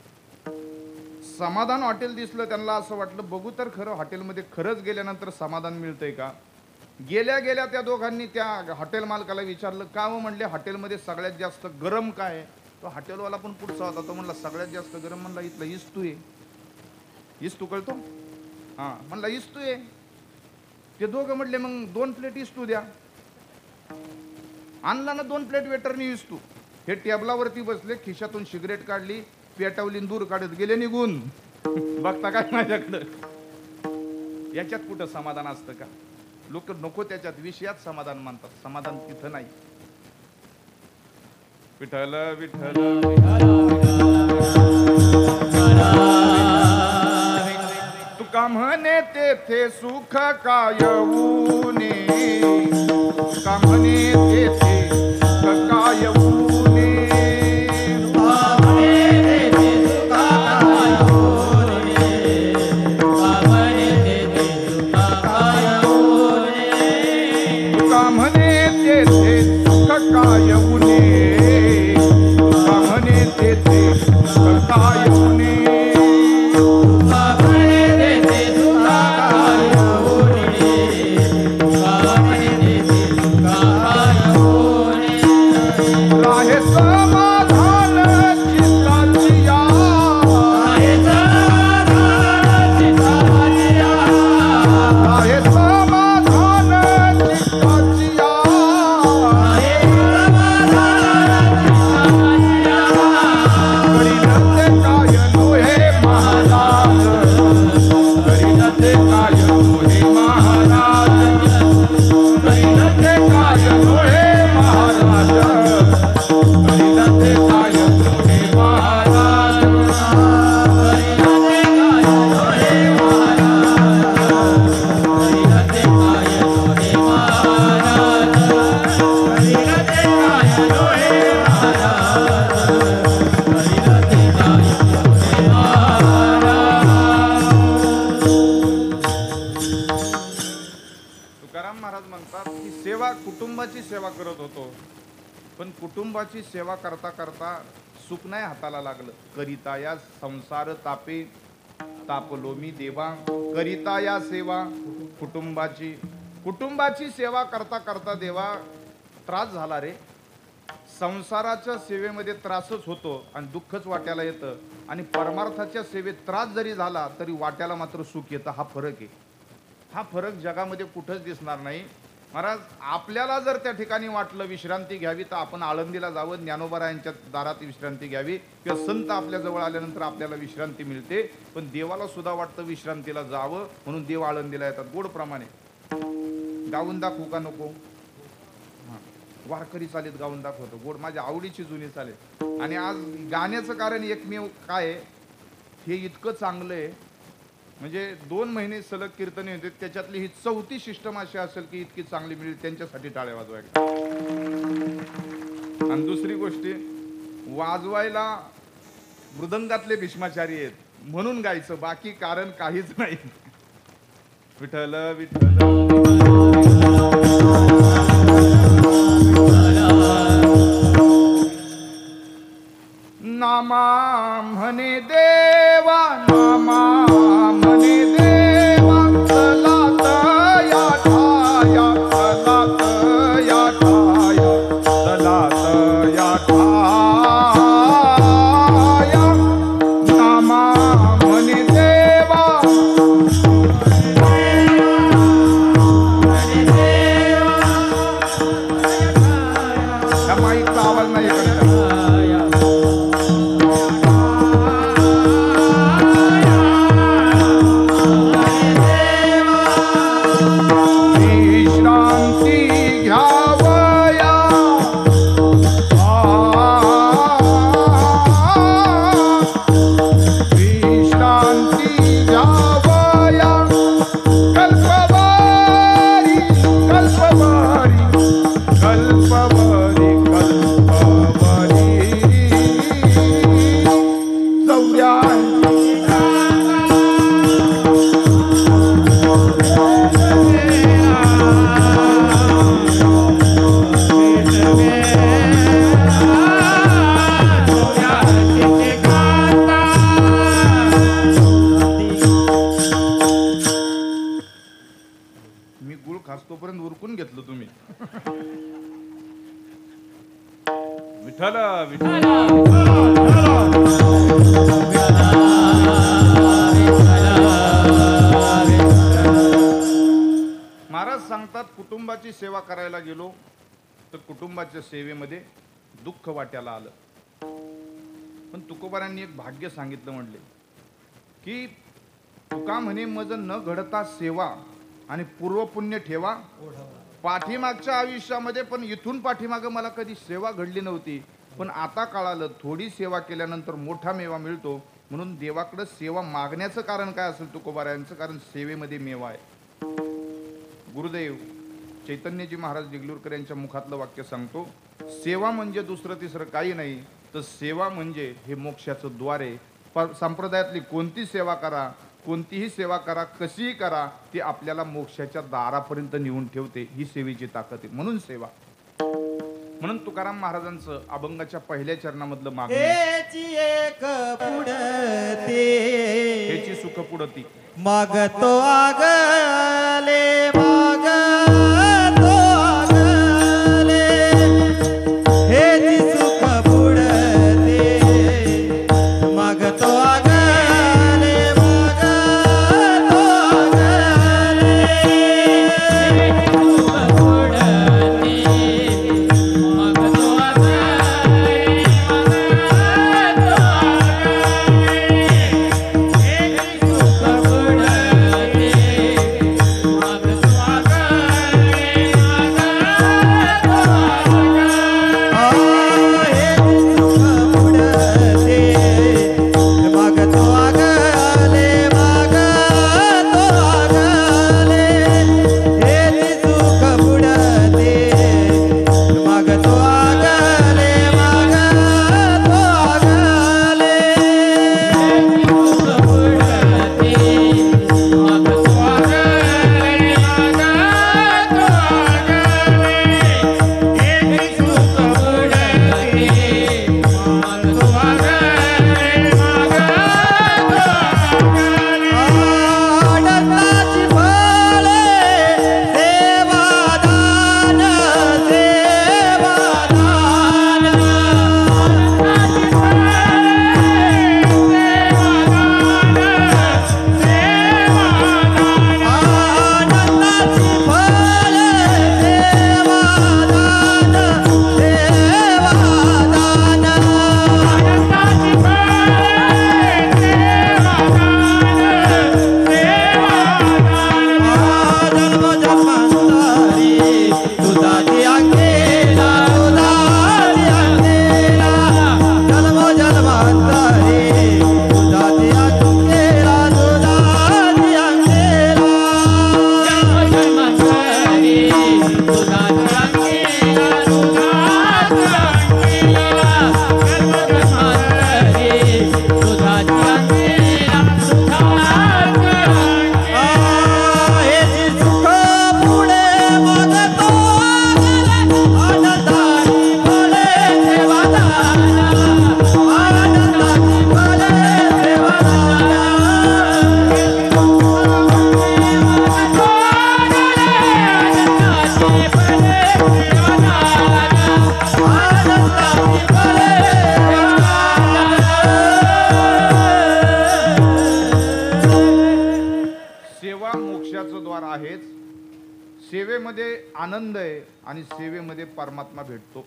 समाधान हॉटेल दिसलं. त्यांना असं वाटलं बघू तर खरं हॉटेलमध्ये खरंच गेल्यानंतर समाधान मिळतंय का. गेल्या त्या दोघांनी त्या हॉटेल मालकाला विचारलं का हो. म्हणले हॉटेलमध्ये सगळ्यात जास्त गरम काय. तो हॉटेलवाला पण पुढचा होता. तो म्हणला सगळ्यात जास्त गरम म्हणला इथला इस्तू आहे. इस्तू कळतो हा. म्हणला इस्तू आहे. ते दोघं म्हटले मग 2 प्लेट इस्तू द्या. आणला ना 2 प्लेट वेटरनी इस्तू. हे टेबलावरती बसले, खिशातून सिगरेट काढली, पेटवली, दूर काढत गेले निघून. बघता काय माझ्याकडं. याच्यात कुठं समाधान असतं का? लोक नको त्याच्यात विषयात समाधान मानतात, समाधान तिथं नाही. विठ्ठल विठ्ठल तुका म्हणे तेथे सुख कायऊने, तुका म्हणे तेथे सुख कायऊने, तुका म्हणे तेथे सुख कायऊने, तुका म्हणे तेथे सुख कायऊने. राहे समाधान चित्ताची या, राहे समाधान चित्ताची या, करीनते काय नोहे महाराज, करीनते काय नोहे महाराज, करीनते काय नोहे महाराज, करीनते काय नोहे महाराज, तुकाराम महाराज म्हणतात की सेवा, कुटुंबाची सेवा करत होतो, पण कुटुंबाची सेवा करता करता सुख नाही हाताला लागलं. करिता या संसार तापे तापलो मी देवा, करिता या सेवा कुटुंबाची, कुटुंबाची सेवा करता करता देवा त्रास झाला रे. संसाराच्या सेवेमध्ये त्रासच होतो आणि दुःखच वाट्याला येतं, आणि परमार्थाच्या सेवेत त्रास जरी झाला तरी वाट्याला मात्र सुख येतं. हा फरक आहे. हा फरक जगामध्ये कुठंच दिसणार नाही. महाराज, आपल्याला जर त्या ठिकाणी वाटलं विश्रांती घ्यावी तर आपण आळंदीला जावं, ज्ञानोबरायांच्या दारात विश्रांती घ्यावी, किंवा संत आपल्या जवळ आल्यानंतर आपल्याला विश्रांती मिळते. पण देवाला सुद्धा वाटतं विश्रांतीला जावं, म्हणून देव आळंदीला येतात. गोड प्रमाणे गाऊन दाखवू का नको? वारकरी चालेत गाऊन दाखवतो, गोड, माझ्या आवडीची जुनी चालेल. आणि आज गाण्याचं कारण एकमेव काय आहे, हे इतकं चांगलं आहे, म्हणजे 2 महिने सलग कीर्तने होते, त्याच्यातली ही 4थी सिस्टम अशी असेल की इतकी चांगली मिळेल, त्यांच्यासाठी टाळ्या वाजवायला. आणि दुसरी गोष्टी, वाजवायला मृदंगातले भीष्माचारी आहेत म्हणून गायचं, बाकी कारण काहीच नाही. विठ्ठल विठ्ठल नामा म्हणे देवा, नामा म्हणे देवा, चलात या ठाया, चलात या ठाया, चलात या ठाया, नामा म्हणे देवा, त्या माईकचा आवाज नाही करत. तोपर्यंत उरकून घेतलं तुम्ही. विठ्ठल विठ्ठल महाराज सांगतात, कुटुंबाची सेवा करायला गेलो तर कुटुंबाच्या सेवेमध्ये दुःख वाट्याला आलं. पण तुकोबारांनी एक भाग्य सांगितलं, म्हणले की तुका म्हणे मज न घडता सेवा आणि पूर्वपुण्य ठेवा. पाठीमागच्या आयुष्यामध्ये पण इथून पाठीमागं मला कधी सेवा घडली नव्हती, पण आता कळालं थोडी सेवा केल्यानंतर मोठा मेवा मिळतो. म्हणून देवाकडे सेवा मागण्याचं कारण काय असेल तुकोबारायांचं? कारण सेवेमध्ये मेवा आहे. गुरुदेव चैतन्यजी महाराज देगलूरकर यांच्या मुखातलं वाक्य सांगतो, सेवा म्हणजे दुसरं तिसरं काही नाही, तर सेवा म्हणजे हे मोक्षाचं द्वार आहे. संप्रदायातली कोणती सेवा करा, कोणतीही सेवा करा, कशीही करा, ती आपल्याला मोक्षाच्या दारापर्यंत नेऊन ठेवते. ही सेवेची ताकद आहे. म्हणून सेवा. म्हणून तुकाराम महाराजांचं अभंगाच्या पहिल्या चरणामधलं मागणं, हेची एक पुढते हेची सुख पुढती मागतो आगले मागतो आगले हेची सुख पुढते मागतो आगले मागतो आगले सेवेमध्ये आनंद आहे आणि सेवेमध्ये परमात्मा भेटतो.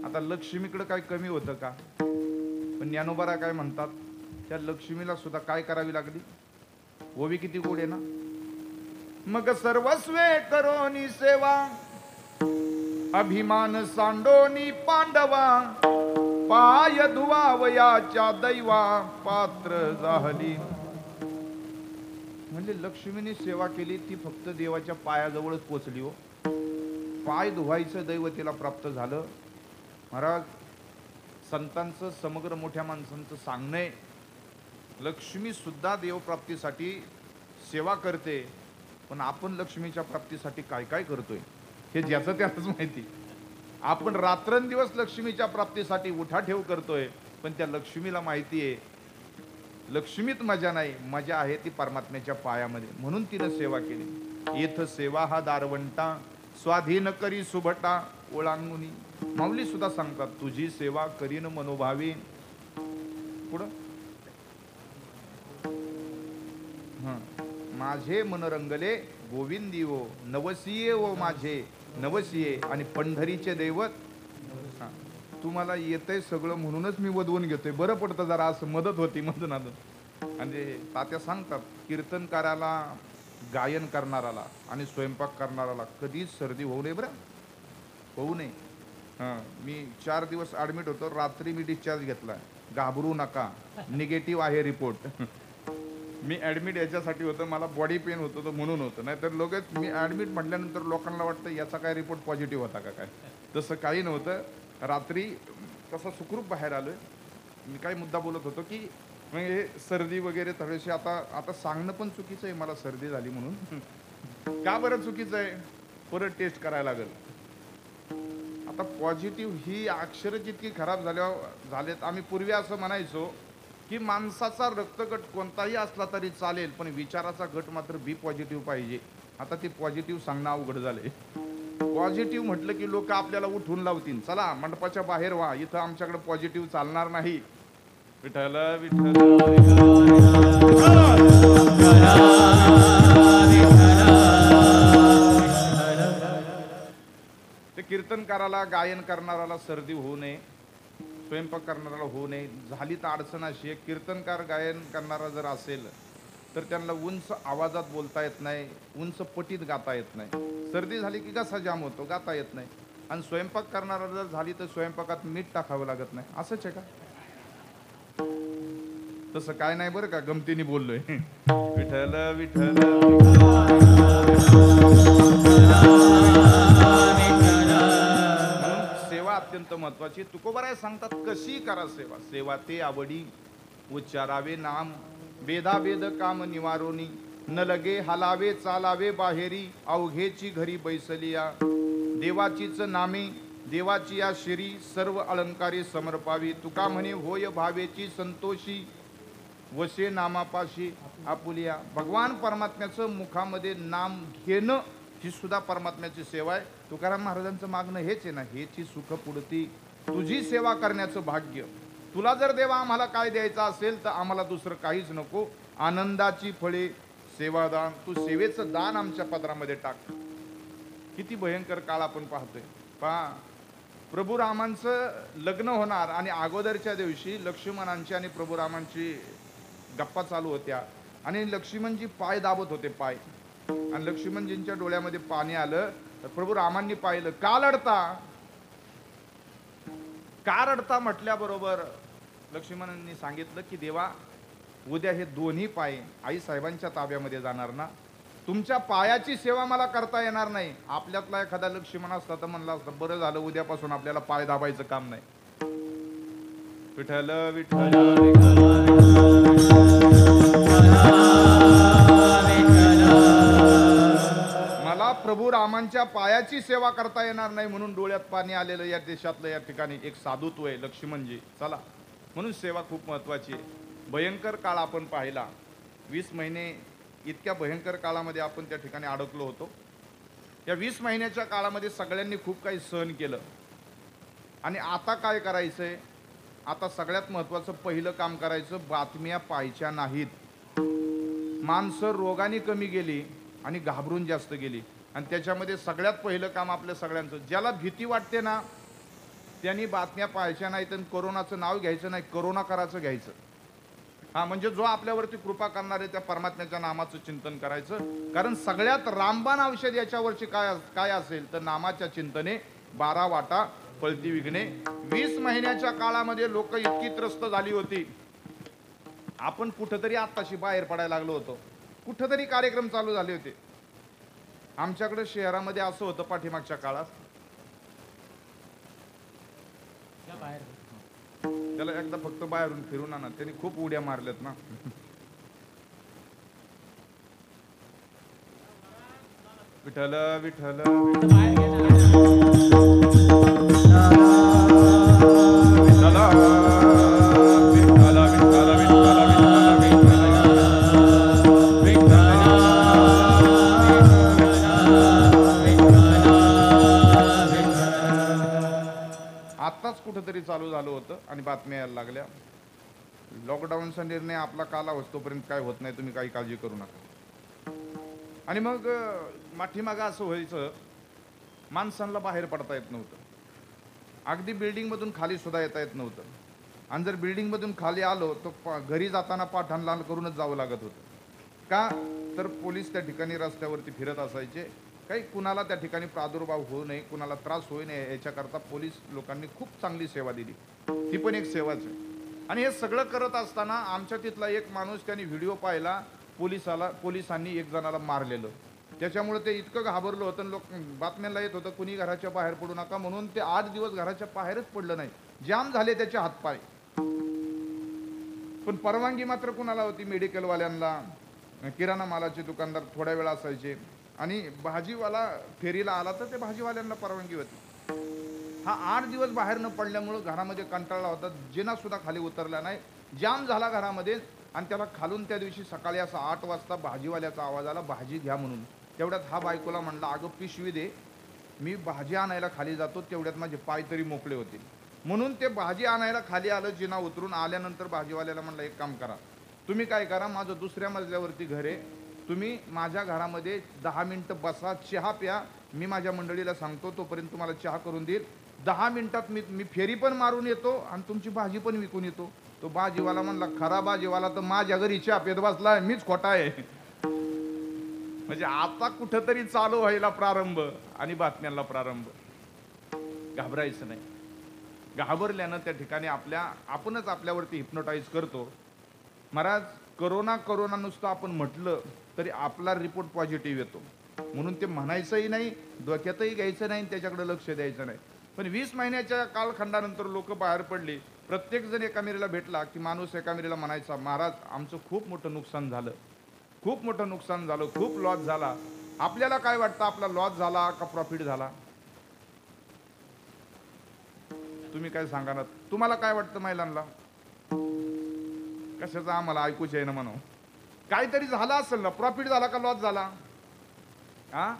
आता लक्ष्मीकडे काय कमी होतं का? पण ज्ञानोबारा काय म्हणतात, त्या लक्ष्मीला सुद्धा काय करावी लागली? ओवी किती गोड आहे ना. मग सर्वस्वे करोनी सेवा अभिमान सांडोनी पांडवा पाय धुवावयाच्या दैवा पात्र झाली. म्हणजे लक्ष्मीने सेवा केली ती फक्त देवाच्या पायाजवळच पोचली हो. पाय धुवायचं दैव तिला प्राप्त झालं. महाराज संतांचं समग्र मोठ्या माणसांचं सांगणं, लक्ष्मी सुद्धा देवप्राप्तीसाठी सेवा करते, पण आपण लक्ष्मीच्या प्राप्तीसाठी काय काय करतोय हे ज्याचं त्यालाच माहिती. आपण रात्रंदिवस लक्ष्मीच्या प्राप्तीसाठी उठाठेव करतोय, पण त्या लक्ष्मीला माहिती आहे लक्ष्मीत मजा नाही, मजा आहे ती परमात्म्याच्या पायामध्ये. म्हणून तिनं सेवा केली. येथ सेवा हा दारवंटा स्वाधीन करी सुभटा ओळांगुनी. माऊली सुद्धा सांगतात, तुझी सेवा करीन मनोभावी. पुढं माझे मन रंगले गोविंदी ओ नवसिये ओ माझे नवसिये आणि पंढरीचे दैवत. तुम्हाला येतंय सगळं म्हणूनच मी वधवून घेतोय, बरं पडतं जरा, असं मदत होती मधून. आणि तात्या सांगतात कीर्तनकाराला, गायन करणाराला आणि स्वयंपाक करणाराला कधीच सर्दी होऊ नये बरं, होऊ नये. हां, मी 4 दिवस ॲडमिट होतो. रात्री मी डिस्चार्ज घेतला. घाबरू नका, निगेटिव्ह आहे रिपोर्ट. मी ॲडमिट याच्यासाठी होतं, मला बॉडी पेन होतं तर म्हणून होतं. नाहीतर लोकच मी ॲडमिट म्हटल्यानंतर लोकांना वाटतं याचा काय रिपोर्ट पॉझिटिव्ह होता का काय. तसं काही नव्हतं. रात्री तसं सुखरूप बाहेर आलोय. मी काय मुद्दा बोलत होतो की म्हणजे हे सर्दी वगैरे थोडेसे आता सांगणं पण चुकीचं आहे मला सर्दी झाली म्हणून. का बरं चुकीचं आहे? परत टेस्ट करायला लागेल. आता पॉझिटिव्ह ही अक्षरं जितकी खराब झालेत. आम्ही पूर्वी असं म्हणायचो की माणसाचा रक्तगट कोणताही असला तरी चालेल, पण विचाराचा गट मात्र बी पॉझिटिव्ह पाहिजे. आता ते पॉझिटिव्ह सांगणं अवघड झालंय. पॉझिटिव्ह म्हटलं की लोक आपल्याला उठून लावतील, चला मंडपाच्या बाहेर व्हा, इथं आमच्याकडे पॉझिटिव्ह चालणार नाही. विठ्ठल विठ्ठल ते कीर्तनकाराला, गायन करणाराला सर्दी होऊ नये, स्वयंपाक करणाराला होऊ नये. झाली तर अडचण अशी आहे, कीर्तनकार गायन करणारा जर असेल तर त्यांना उंच आवाजात बोलता येत नाही, उंच पटीत गाता येत नाही. सर्दी झाली की घसा जाम होतो, गाता येत नाही. आणि स्वयंपाक करणारा जर झाली तर स्वयंपाकात मीठ टाकावं लागत नाही. असंच आहे का? तसं काय नाही बरं का, गमतीने बोललोय. विठ्ठल विठ्ठल सेवा अत्यंत महत्वाची. तुकोबाराय सांगतात कशी करा सेवा. सेवा ते आवडी उच्चारावे नाम, भेदाभेद काम निवारोनी, न लगे हालावे चालावे बाहेरी, अवघेची घरी बैसलिया. देवाचीच नामे देवाची या शिरी, सर्व अलंकारी समर्पावी. तुका म्हणे होय भावेची संतोषी, वशे नामापाशी आपुलिया. भगवान परमात्म्याचं मुखामध्ये नाम घेणं ही सुद्धा परमात्म्याची सेवा आहे. तुकाराम महाराजांचं मागणं हेच आहे ना, हेची सुख पुडती तुझी सेवा करण्याचं भाग्य. तुला जर देवा आम्हाला काय द्यायचं असेल तर आम्हाला दुसरं काहीच नको. आनंदाची फळे सेवादान, तू सेवेचं दान आमच्या पदरामध्ये टाक. किती भयंकर काळ आपण पाहतोय. पहा, प्रभू रामांचं लग्न होणार आणि अगोदरच्या दिवशी लक्ष्मणांची आणि प्रभू रामांची गप्पा चालू होत्या आणि लक्ष्मणजी पाय दाबत होते पाय, आणि लक्ष्मणजींच्या डोळ्यामध्ये पाणी आलं. तर प्रभू रामांनी पाहिलं. का लढता, का रडता म्हटल्याबरोबर लक्ष्मणांनी सांगितलं की देवा, उद्या हे दोन्ही पाय आई साहेबांच्या ताब्यामध्ये जाणार ना, तुमच्या पायाची सेवा मला करता येणार नाही. आपल्यातला एखादा लक्ष्मण असता तर म्हणला असता बरं झालं उद्यापासून आपल्याला पाय दाबायचं काम नाही. विठ्ठल विठ्ठल मला प्रभू रामांच्या पायाची सेवा करता येणार नाही म्हणून डोळ्यात पाणी आलेलं या देशातलं या ठिकाणी एक साधुत्व आहे लक्ष्मणजी. चला, म्हणून सेवा खूप महत्वाची आहे. भयंकर काळ आपण पाहिला. 20 महिने इतक्या भयंकर काळामध्ये आपण त्या ठिकाणी अडकलो होतो. या 20 महिन्याच्या काळामध्ये सगळ्यांनी खूप काही सहन केलं. आणि आता काय करायचंय? आता सगळ्यात महत्वाचं पहिलं काम करायचं, बातम्या पाहायच्या नाहीत. माणसं रोगाने कमी गेली आणि घाबरून जास्त गेली. आणि त्याच्यामध्ये सगळ्यात पहिलं काम आपल्या सगळ्यांचं, ज्याला भीती वाटते ना त्यांनी बातम्या पाहायच्या नाहीत आणि कोरोनाचं नाव घ्यायचं नाही, करोना करायचं घ्यायचं. हा, म्हणजे जो आपल्यावरती कृपा करणार आहे त्या परमात्म्याच्या नामाचं चिंतन करायचं. कारण सगळ्यात रामबाण औषध याच्यावरची काय असेल तर नामाच्या चिंतने 12 वाटा फळती विघ्ने. 20 महिन्याच्या काळामध्ये लोक इतकी त्रस्त झाली होती. आपण कुठंतरी आत्ताशी बाहेर पडायला लागलो होतो, कुठंतरी कार्यक्रम चालू झाले होते. आमच्याकडे शहरामध्ये असं होतं पाठीमागच्या काळात, त्याला एकदा फक्त बाहेरून फिरून आणा, त्यांनी खूप उड्या मारल्यात ना. विठ्ठल विठ्ठल आत्ताच कुठंतरी चालू झालं होतं आणि बातम्या यायला लागल्या. लॉकडाऊनचा निर्णय आपला काला तोपर्यंत काय होत नाही, तुम्ही काही काळजी करू नका. आणि मग माठीमागं असं व्हायचं, माणसांना बाहेर पडता येत नव्हतं. अगदी बिल्डिंग मधून खाली सुद्धा येता येत नव्हतं. आणि जर बिल्डिंग मधून खाली आलो तर घरी जाताना पाठाण लाल करूनच जावं लागत होतं. का तर पोलीस त्या ठिकाणी रस्त्यावरती फिरत असायचे. काही कुणाला त्या ठिकाणी प्रादुर्भाव होऊ नये, कुणाला त्रास होऊ नये याच्याकरता पोलीस लोकांनी खूप चांगली सेवा दिली. ती पण एक सेवाच आहे. आणि हे सगळं करत असताना आमच्या तिथला एक माणूस त्याने व्हिडिओ पाहिला, पोलिसांनी एक जणाला मारलेलं. त्याच्यामुळे ते इतकं घाबरलं होतं, लोक बातम्यांना येत होतं कुणी घराच्या बाहेर पडू नका म्हणून. ते 8 दिवस घराच्या बाहेरच पडलं नाही. जाम झाले त्याचे हातपाय. पण परवानगी मात्र कुणाला होती? मेडिकलवाल्यांना, किराणा मालाचे दुकानदार थोड्या वेळा असायचे, आणि भाजीवाला फेरीला आला तर ते भाजीवाल्यांना परवानगी होती. हा 8 दिवस बाहेर न पडल्यामुळं घरामध्ये कंटाळला होता. जिना सुद्धा खाली उतरला नाही, जाम झाला घरामध्ये. आणि त्याला खालून त्या दिवशी सकाळी असा 8 वाजता भाजीवाल्याचा आवाज आला, भाजी घ्या म्हणून. तेवढ्यात हा बायकोला म्हणला, अगं पिशवी दे, मी भाजी आणायला खाली जातो, तेवढ्यात माझे पाय तरी मोकळे होतील. म्हणून ते भाजी आणायला खाली आलं. जिना उतरून आल्यानंतर भाजीवाल्याला म्हणलं, एक काम करा, तुम्ही काय करा, माझं 2ऱ्या मजल्यावरती घर आहे, तुम्ही माझ्या घरामध्ये 10 मिनिटं बसा, चहा प्या, मी माझ्या मंडळीला सांगतो, तोपर्यंत तुम्हाला चहा करून देईल. 10 मिनिटात मी फेरी पण मारून येतो आणि तुमची भाजी पण विकून येतो. तो भाजीवाला म्हणला, खरा भाजीवाला तर माझ्या घरी चहा पेत बसलाय, मीच खोटा आहे. म्हणजे आता कुठंतरी चालू व्हायला प्रारंभ आणि बातम्यांना प्रारंभ. घाबरायचं नाही. घाबरल्यानं त्या ठिकाणी आपणच आपल्यावरती हिप्नोटाईज करतो. महाराज, करोना नुसतं आपण म्हटलं तरी आपला रिपोर्ट पॉझिटिव्ह येतो, म्हणून ते म्हणायचंही नाही, डोक्यातही घ्यायचं नाही, त्याच्याकडे लक्ष द्यायचं नाही. पण 20 महिन्याच्या कालखंडानंतर लोक बाहेर पडली. प्रत्येक जण एकामेरीला भेटला की माणूस एकामेरीला म्हणायचा, महाराज आमचं खूप मोठं नुकसान झालं, खूप मोठं नुकसान झालं, खूप लॉस झाला. आपल्याला काय वाटतं, आपला लॉस झाला का प्रॉफिट झाला? तुम्ही काय सांगा ना, तुम्हाला काय वाटतं महिलांना? कशाचं आम्हाला ऐकूच आहे ना म्हणून. काहीतरी झालं असेल ना, प्रॉफिट झाला का लॉस झाला? हा,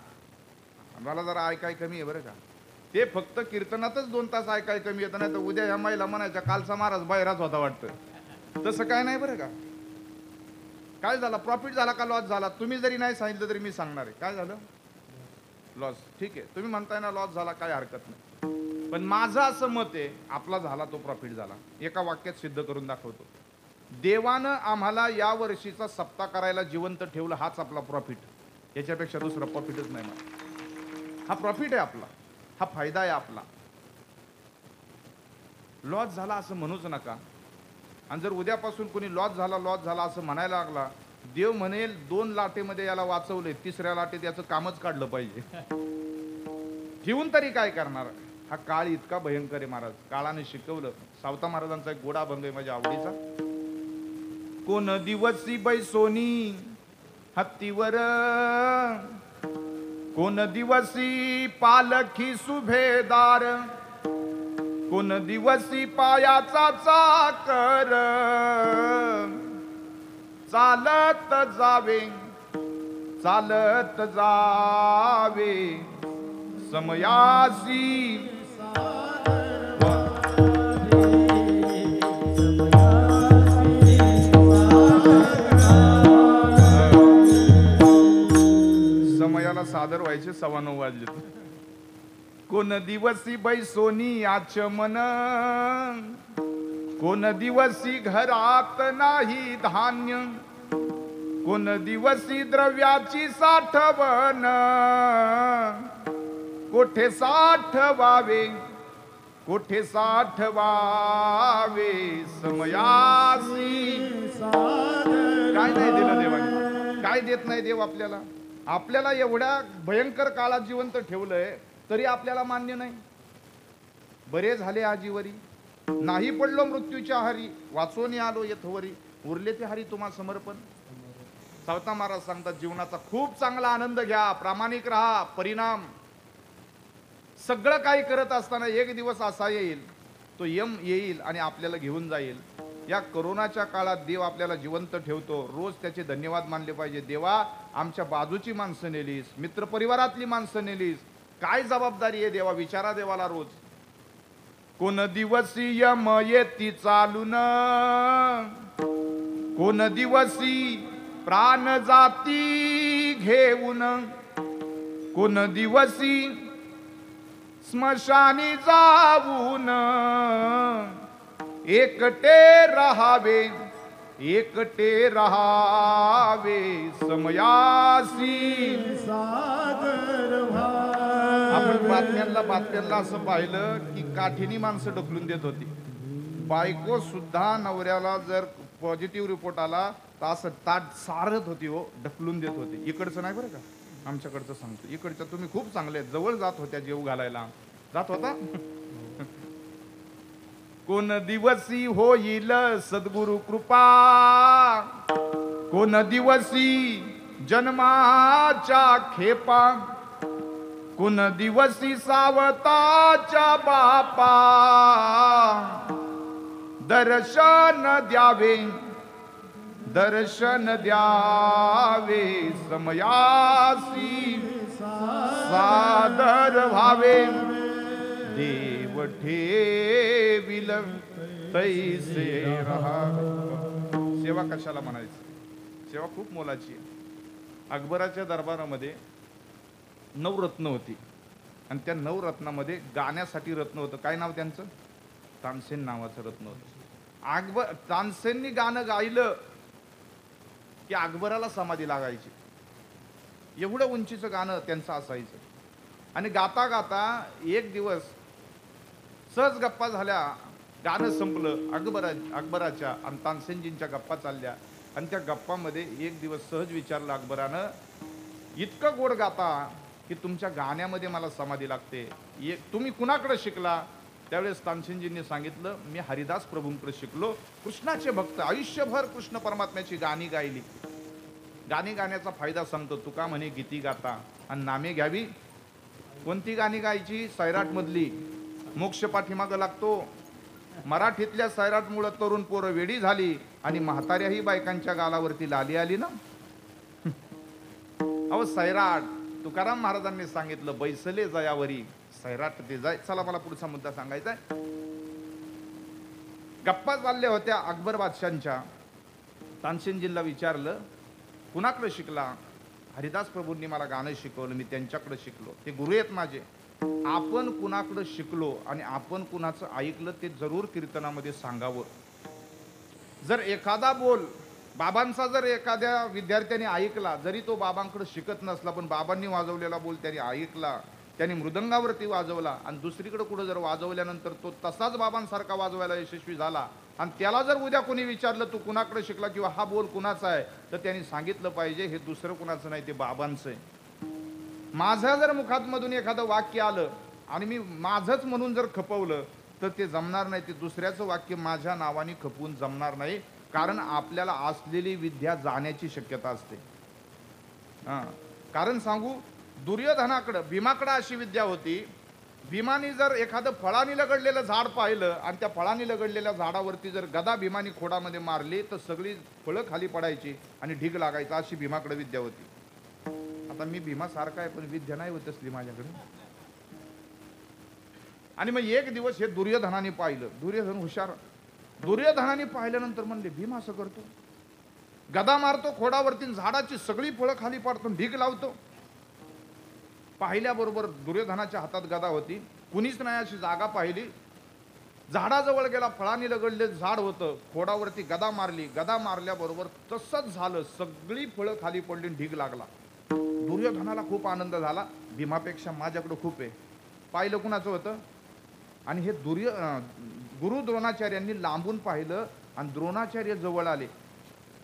मला जरा ऐकाय कमी आहे बरं का. ते फक्त कीर्तनातच 2 तास ऐकाय कमी येतं, नाही तर उद्या ह्या महिला म्हणायच्या कालचा महाराज बाहेरच होता वाटतं. तसं काय नाही बरं का. काय झाला, प्रॉफिट झाला का लॉस झाला? तुम्ही जरी नाही सांगितलं तरी मी सांगणार आहे. काय झालं? लॉस. ठीक आहे, तुम्ही म्हणताय ना लॉस झाला, काय हरकत नाही. पण माझं असं मत आहे, आपला झाला तो प्रॉफिट झाला. एका वाक्यात सिद्ध करून दाखवतो. देवानं आम्हाला या वर्षीचा सप्ताह करायला जिवंत ठेवलं, हाच आपला प्रॉफिट. याच्यापेक्षा दुसरा प्रॉफिटच नाही मला. हा प्रॉफिट आहे आपला, हा फायदा आहे आपला. लॉस झाला असं म्हणूच नका. आणि जर उद्यापासून कोणी लॉस झाला असं म्हणायला लागला, देव म्हणेल 2 लाटेमध्ये याला वाचवले, 3ऱ्या लाटेत याचं कामच काढलं पाहिजे. ठेवून तरी काय करणार? हा काळ इतका भयंकर आहे महाराज. काळाने शिकवलं. सावता महाराजांचा एक गोडा अभंग आहे माझ्या आवडीचा. कोण दिवसी बैसोनी हत्तीवर, कोण दिवसी पालखी सुभेदार, कोण दिवसी पायाचा चाकर, चालत जावे समयासी. समयाला सादर व्हायचे 9:15 वाजले. कोण दिवसी बैसोनी आचमन, कोण दिवसी घरात नाही धान्य, कोण दिवसी द्रव्याची साठवण, कोठे साठवावे समयासी. काय नाही दिलं देवाने, काय देत नाही देव आपल्याला. आपल्याला एवढ्या भयंकर काळात जिवंत ठेवलंय तरी आपल्याला मान्य नाही. बरे झाले आजीवरी, नाही पडलो मृत्यूच्या हारी, वाचोनी आलो यथवरी, उरले ते हरी तुम्हा समर्पण. सावता महाराज सांगतात, जीवनाचा खूप चांगला आनंद घ्या, प्रामाणिक राहा. परिणाम सगळं काही करत असताना एक दिवस असा येईल, तो यम येईल आणि आपल्याला घेऊन जाईल. या कोरोनाच्या काळात देव आपल्याला जिवंत ठेवतो. रोज त्याचे धन्यवाद मानले पाहिजे. देवा, आमच्या बाजूची माणसं नेलीस, मित्र परिवारातली माणसं नेलीस, काय जबाबदारी आहे देवा, विचारा देवाला रोज. कोण दिवसी यम येती चालून, कोण दिवसी प्राण जाती घेऊन, कोण दिवसी स्मशानी जाऊन, एकटे राहावे एकटे राहावे समयासी सागर आपण बातम्यांना असं पाहिलं की काठीनी माणसं ढकलून देत होती. बायको सुद्धा नवऱ्याला जर पॉझिटिव्ह रिपोर्ट आला तर असं ताट सारत होती हो, ढकलून देत होती. इकडचं नाही बरं का, आमच्याकडचं सांगतो. इकडच्या तुम्ही खूप चांगले आहेत. जवळ जात होत्या जेव घालायला, जात होता. कोण दिवसी होईल सद्गुरु कृपा, कोण दिवसी जन्माच्या खेपा, कोण दिवसी सावताच्या बापा, दर्शन द्यावे दर्शन द्यावे समयासी सादर व्हावे, देव ठेविल तैसे रहा. सेवा कशाला म्हणायची? सेवा खूप मोलाची आहे. अकबराच्या दरबारामध्ये 9 रत्न होती आणि त्या 9 रत्नामध्ये गाण्यासाठी रत्न होतं. काय नाव त्यांचं? तानसेन नावाचं रत्न होतं. तानसेननी गाणं गायलं की अकबराला समाधी लागायची. एवढं उंचीचं गाणं त्यांचं असायचं. आणि गाता गाता एक दिवस सहज गप्पा झाल्या, गाणं संपलं. अकबराच्या आणि तानसेनजींच्या गप्पा चालल्या आणि त्या गप्पामध्ये एक दिवस सहज विचारलं अकबरानं, इतकं गोड गाता की तुमच्या गाण्यामध्ये मला समाधी लागते, तुम्ही कुणाकडे शिकला? त्यावेळेस तानसेनजींनी सांगितलं, मी हरिदास प्रभूंकडे शिकलो. कृष्णाचे भक्त, आयुष्यभर कृष्ण परमात्म्याची गाणी गायली. गाणी गाण्याचा फायदा सांगतो. तुका म्हणे गीती गाता आणि नामे घ्यावी. कोणती गाणी गायची? सैराट मधली. मोक्ष पाठीमागं लागतो. मराठीतल्या सैराटमुळे तरुण पोरं वेडी झाली आणि म्हाताऱ्याही बायकांच्या गालावरती लाली आली ना. अहो सैराट, तुकाराम महाराजांनी सांगितलं, बैसले जयावरी सैराट ते जाय. चला मला पुढचा मुद्दा सांगायचा आहे. गप्पा चालल्या होत्या अकबर बादशांच्या. तानसेनजींना विचारलं, कुणाकडे शिकला? हरिदास प्रभूंनी मला गाणं शिकवलं, मी त्यांच्याकडे शिकलो. ते गुरु आहेत माझे. आपण कुणाकडे शिकलो आणि आपण कुणाचं ऐकलं ते जरूर कीर्तनामध्ये सांगावं. जर एखादा बोल बाबांचा जर एखाद्या विद्यार्थ्याने ऐकला, जरी तो बाबांकडे शिकत नसला, पण बाबांनी वाजवलेला बोल त्याने ऐकला, त्याने मृदंगावरती वाजवला आणि दुसरीकडे कुठं जर वाजवल्यानंतर तो तसाच बाबांसारखा वाजवायला यशस्वी झाला आणि त्याला जर उद्या कोणी विचारलं तू कुणाकडे शिकला किंवा हा बोल कुणाचा आहे, तर त्यांनी सांगितलं पाहिजे हे दुसरं कुणाचं नाही, ते बाबांचं आहे. माझं जर मुखातमधून एखादं वाक्य आलं आणि मी माझंच म्हणून जर खपवलं तर ते जमणार नाही. ते दुसऱ्याचं वाक्य माझ्या नावाने खपवून जमणार नाही. कारण आपल्याला असलेली विद्या जाण्याची शक्यता असते. कारण सांगू, दुर्योधनाकडं भीमाकडं अशी विद्या होती. भीमानी जर एखादं फळाने लगडलेलं झाड पाहिलं आणि त्या फळाने लगडलेल्या झाडावरती जर गदा भीमानी खोडामध्ये मारली तर सगळी फळं खाली पडायची आणि ढीग लागायचा. अशी भीमाकडे विद्या होती. आता मी भीमा सारखा आहे पण विद्या नाही होत असली माझ्याकडे. आणि मग एक दिवस हे दुर्योधनाने पाहिलं. दुर्योधन हुशार. दुर्योधनाने पाहिल्यानंतर म्हणले, भीम असं करतो, गदा मारतो खोडावरती, झाडाची सगळी फळं खाली पाडतो, ढीग लावतो. पाहिल्याबरोबर दुर्योधनाच्या हातात गदा होती. कुणीच नाही अशी जागा पाहिली. झाडाजवळ गेला, फळांनी लगडले झाड होतं, खोडावरती गदा मारली. गदा मारल्याबरोबर तसंच झालं, सगळी फळं खाली पडली, ढीग लागला. दुर्योधनाला खूप आनंद झाला. भीमापेक्षा माझ्याकडे खूप आहे. पाहिलं कुणाचं होतं? आणि हे गुरु द्रोणाचार्यांनी लांबून पाहिलं आणि द्रोणाचार्य जवळ आले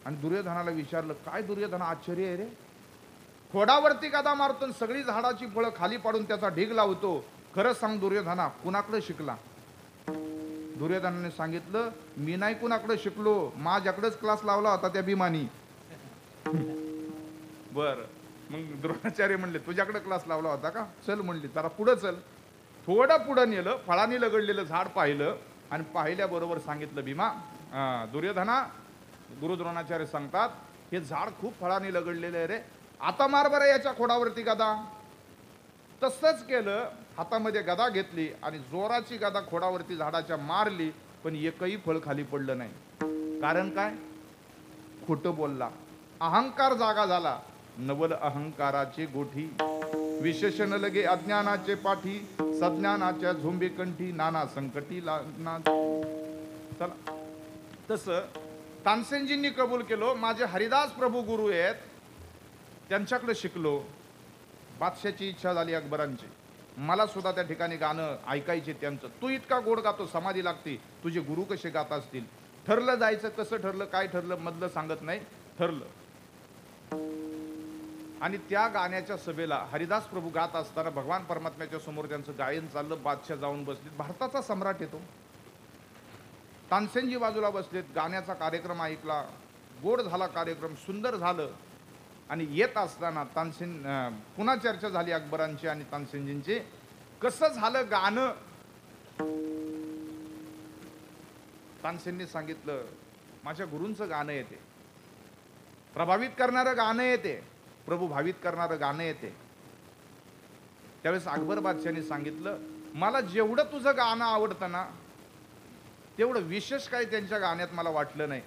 आणि दुर्योधनाला विचारलं, काय दुर्योधना आश्चर्य आहे रे, खोडावरती गदा मारतो, सगळी झाडाची फळं खाली पाडून त्याचा ढीग लावतो. खरं सांग दुर्योधना, कुणाकडे शिकला? दुर्योधनाने सांगितलं, मी नाही कुणाकडे शिकलो, माझ्याकडेच क्लास लावला होता त्या भीमानी. बर, मग द्रोणाचार्य म्हणले, तुझ्याकडे क्लास लावला होता का? चल म्हणली, जरा पुढं चल. थोडं पुढं नेलं, फळांनी लगडलेलं झाड पाहिलं आणि पाहिल्याबरोबर सांगितलं, भीमा, दुर्योधना, गुरु द्रोणाचार्य सांगतात, हे झाड खूप फळांनी लगडलेलं आहे रे, आता मार बरं याच्या खोडावरती गदा. तसंच केलं. हातामध्ये गदा घेतली आणि जोराची गदा खोडावरती झाडाच्या मारली, पण एकही फळ खाली पडलं नाही. कारण काय? खोटं बोलला. अहंकार जागा झाला. नवल अहंकाराचे गोठी, विशेषण लगे अज्ञानाचे पाठी, सज्ञानाच्या झोंबे कंठी, नाना संकटी लागना. चला तसं तानसेनजींनी कबूल केलो, माझे हरिदास प्रभू गुरु आहेत, त्यांच्याकडे शिकलो. बादशाची इच्छा झाली अकबरांची, मला सुद्धा त्या ठिकाणी गाणं ऐकायचे त्यांचं. तू इतका गोड गातो, समाधी लागती, तुझे गुरु कसे गात असतील. ठरलं जायचं, कसं ठरलं, काय ठरलं मधलं सांगत नाही, ठरलं. आणि त्या गाण्याच्या सभेला हरिदास प्रभू गात असताना भगवान परमात्म्याच्या समोर त्यांचं गायन चाललं. बादशाह जाऊन बसले, भारताचा सम्राट येतो. तानसेनजी बाजूला बसलेत, गाण्याचा कार्यक्रम ऐकला, गोड झाला कार्यक्रम, सुंदर झालं. आणि येत असताना तानसेन पुन्हा चर्चा झाली अकबरांची आणि तानसेनजींची. कसं झालं गाणं, तानसेननी सांगितलं, माझ्या गुरूंचं गाणं येते, प्रभावित करणारं गाणं येते, प्रभू भावित करणारं गाणं येते. त्यावेळेस अकबर बादशाहने सांगितलं, मला जेवढं तुझं गाणं आवडतं ना तेवढं विशेष काही त्यांच्या गाण्यात मला वाटलं नाही.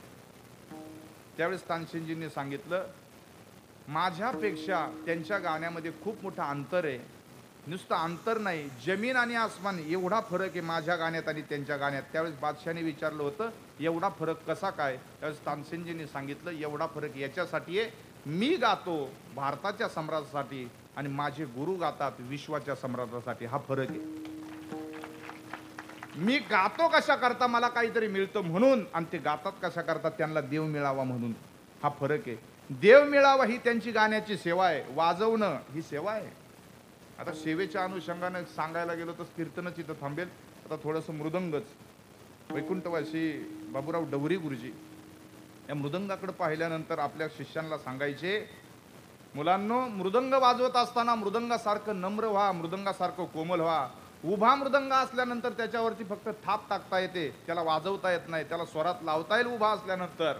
त्यावेळेस तानसेनजींनी सांगितलं, माझ्यापेक्षा त्यांच्या गाण्यामध्ये खूप मोठं अंतर आहे. नुसतं अंतर नाही, जमीन आणि आसमान एवढा फरक आहे माझ्या गाण्यात आणि त्यांच्या गाण्यात. त्यावेळेस बादशाहने विचारलं होतं, एवढा फरक कसा काय. त्यावेळेस तानसेनजींनी सांगितलं, एवढा फरक याच्यासाठी आहे, मी गातो भारताच्या सम्राटासाठी आणि माझे गुरु गातात विश्वाच्या सम्राटासाठी. हा फरक आहे. मी गातो कशा करता मला काहीतरी मिळतं म्हणून, आणि ते गातात कशा करतात त्यांना देव मिळावा म्हणून. हा फरक आहे. देव मिळावा ही त्यांची गाण्याची सेवा आहे, वाजवणं ही सेवा आहे. आता सेवेच्या अनुषंगाने सांगायला गेलो तर कीर्तनच इथं थांबेल. आता थोडंसं मृदंगच. वैकुंठवासी बाबूराव डवरी गुरुजी या मृदंगाकडे पाहिल्यानंतर आपल्या शिष्यांना सांगायचे, मुलांनो, मृदंग वाजवत असताना मृदंगासारखं नम्र व्हा, मृदंगासारखं कोमल व्हा. उभा मृदंग असल्यानंतर त्याच्यावरती फक्त थाप टाकता येते, त्याला वाजवता येत नाही. त्याला स्वरात लावता येईल उभा असल्यानंतर,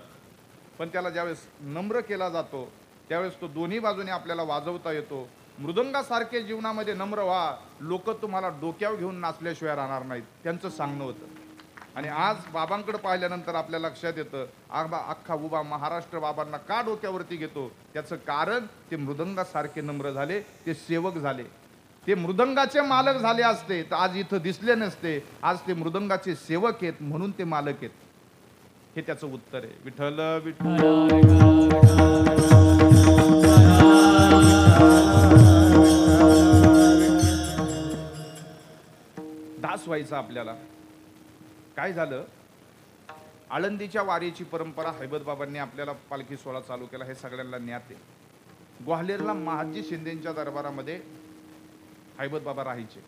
पण त्याला ज्यावेळेस नम्र केला जातो त्यावेळेस तो दोन्ही बाजूने आपल्याला वाजवता येतो. मृदंगासारखे जीवनामध्ये नम्र व्हा, लोक तुम्हाला डोक्यावर घेऊन नाचल्याशिवाय राहणार नाहीत, त्यांचं सांगणं होतं. आणि आज बाबांकडे पाहिल्यानंतर आपल्या लक्षात येतं, अख्खा उभा महाराष्ट्र बाबांना का डोक्यावरती घेतो. त्याचं कारण ते मृदंगासारखे नम्र झाले, ते सेवक झाले. ते मृदंगाचे मालक झाले असते तर आज इथं दिसले नसते. आज ते मृदंगाचे सेवक आहेत म्हणून ते मालक आहेत. हे त्याचं उत्तर आहे. विठ्ठल विठ्ठल दास व्हायचा आपल्याला. काय झालं, आळंदीच्या वारीची परंपरा हैबत बाबांनी आपल्याला पालखी सोहळा चालू केला, हे सगळ्यांना ज्ञात आहे. ग्वाल्हेरला महादजी शिंदेच्या दरबारामध्ये हैबत बाबा राहायचे.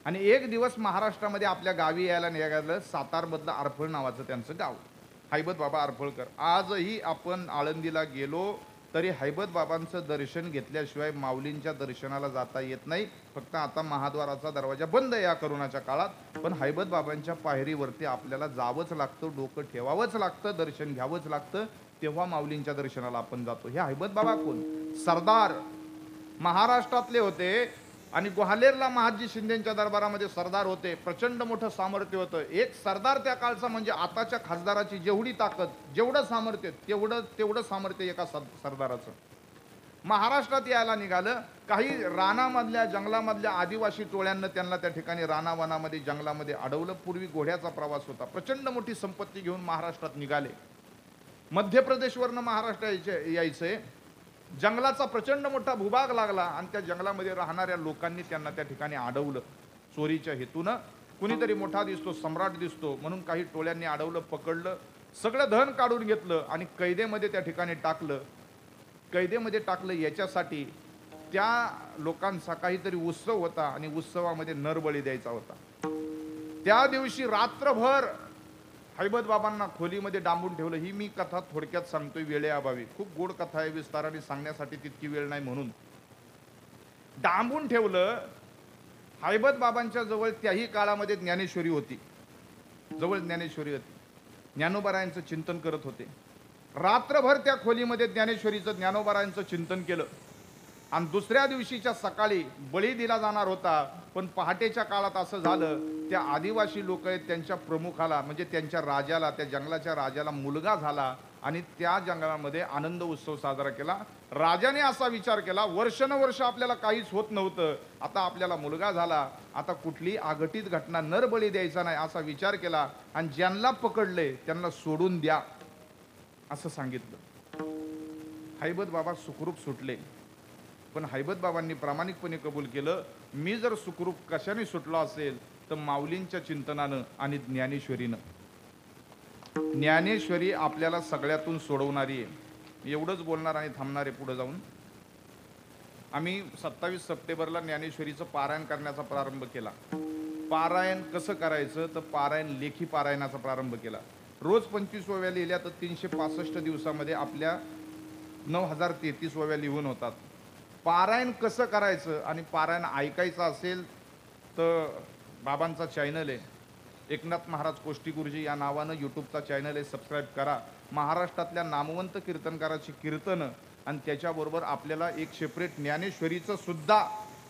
आणि एक दिवस महाराष्ट्रामध्ये आपल्या गावी यायला निघालं. सातारमधलं आरफळ नावाचं त्यांचं गाव. हैबत बाबा आरफळकर. आजही आपण आळंदीला गेलो तरी हैबत बाबांचं दर्शन घेतल्याशिवाय माऊलींच्या दर्शनाला जाता येत नाही. फक्त आता महाद्वाराचा दरवाजा बंद आहे या करोनाच्या काळात, पण हैबत बाबांच्या पायरीवरती आपल्याला जावंच लागतं, डोकं ठेवावंच लागतं, दर्शन घ्यावंच लागतं, तेव्हा माऊलींच्या दर्शनाला आपण जातो. हे हैबत बाबा कोण? सरदार महाराष्ट्रातले होते आणि ग्वाल्हेरला महादजी शिंदेच्या दरबारामध्ये सरदार होते. प्रचंड मोठं सामर्थ्य होतं. एक सरदार त्या काळचा म्हणजे आताच्या खासदाराची जेवढी ताकद, जेवढं सामर्थ्य, तेवढं सामर्थ्य एका सरदाराचं. महाराष्ट्रात यायला निघालं. काही रानामधल्या जंगलामधल्या आदिवासी टोळ्यांना त्यांना त्या ठिकाणी रानावनामध्ये जंगलामध्ये अडवलं. पूर्वी घोड्याचा प्रवास होता. प्रचंड मोठी संपत्ती घेऊन महाराष्ट्रात निघाले. मध्य प्रदेशवरनं महाराष्ट्र यायचंय. जंगलाचा प्रचंड मोठा भूभाग लागला आणि त्या जंगलामध्ये राहणाऱ्या लोकांनी त्यांना त्या ठिकाणी अडवलं चोरीच्या हेतूनं. कुणीतरी मोठा दिसतो, सम्राट दिसतो म्हणून काही टोळ्यांनी अडवलं, पकडलं, सगळं धन काढून घेतलं आणि कैदेमध्ये त्या ठिकाणी टाकलं. कैदेमध्ये टाकलं याच्यासाठी त्या लोकांचा काहीतरी उत्सव होता आणि उत्सवामध्ये नरबळी द्यायचा होता. त्या दिवशी रात्रभर हैबत बाबांना खोलीमध्ये डांबून ठेवलं. ही मी कथा थोडक्यात सांगतोय वेळेअभावी. खूप गोड कथा आहे, विस्ताराने सांगण्यासाठी तितकी वेळ नाही म्हणून. डांबून ठेवलं. हैबत बाबांच्या जवळ त्याही काळामध्ये ज्ञानेश्वरी होती. जवळ ज्ञानेश्वरी होती. ज्ञानोबारायांचं चिंतन करत होते. रात्रभर त्या खोलीमध्ये ज्ञानेश्वरीचं ज्ञानोबारायांचं चिंतन केलं आणि दुसऱ्या दिवशीच्या सकाळी बळी दिला जाणार होता. पण पहाटेच्या काळात असं झालं, त्या आदिवासी लोक आहेत त्यांच्या प्रमुखाला म्हणजे त्यांच्या राजाला, त्या जंगलाच्या राजाला मुलगा झाला आणि त्या जंगलामध्ये आनंद उत्सव साजरा केला. राजाने असा विचार केला, वर्षानुवर्ष आपल्याला काहीच होत नव्हतं, आता आपल्याला मुलगा झाला, आता कुठली आघटित घटना नरबळी द्यायचा नाही असा विचार केला आणि ज्यांना पकडले त्यांना सोडून द्या असं सांगितलं. हैबत बाबा सुखरूप सुटले, पण हैबत बाबांनी प्रामाणिकपणे कबूल केलं, मी जर सुखरूप कशाने सुटलो असेल तर माऊलींच्या चिंतनानं आणि ज्ञानेश्वरीनं. ज्ञानेश्वरी आपल्याला सगळ्यातून सोडवणारी आहे. एवढंच बोलणार आणि थांबणार आहे पुढे जाऊन. आम्ही 27 सप्टेंबरला ज्ञानेश्वरीचं पारायण करण्याचा प्रारंभ केला. पारायण कसं करायचं तर पारायण लेखी पारायणाचा प्रारंभ केला. रोज 25 ओव्या लिहिल्या तर 365 दिवसामध्ये आपल्या 9033 ओव्या लिहून होतात. पारायण कसं करायचं आणि पारायण ऐकायचं असेल तर बाबांचा चॅनल आहे, एकनाथ महाराज कोष्टी गुरुजी या नावानं यूट्यूबचा चॅनल आहे, सबस्क्राईब करा. महाराष्ट्रातल्या नामवंत कीर्तनकाराची कीर्तनं आणि त्याच्याबरोबर आपल्याला एक सेपरेट ज्ञानेश्वरीचं सुद्धा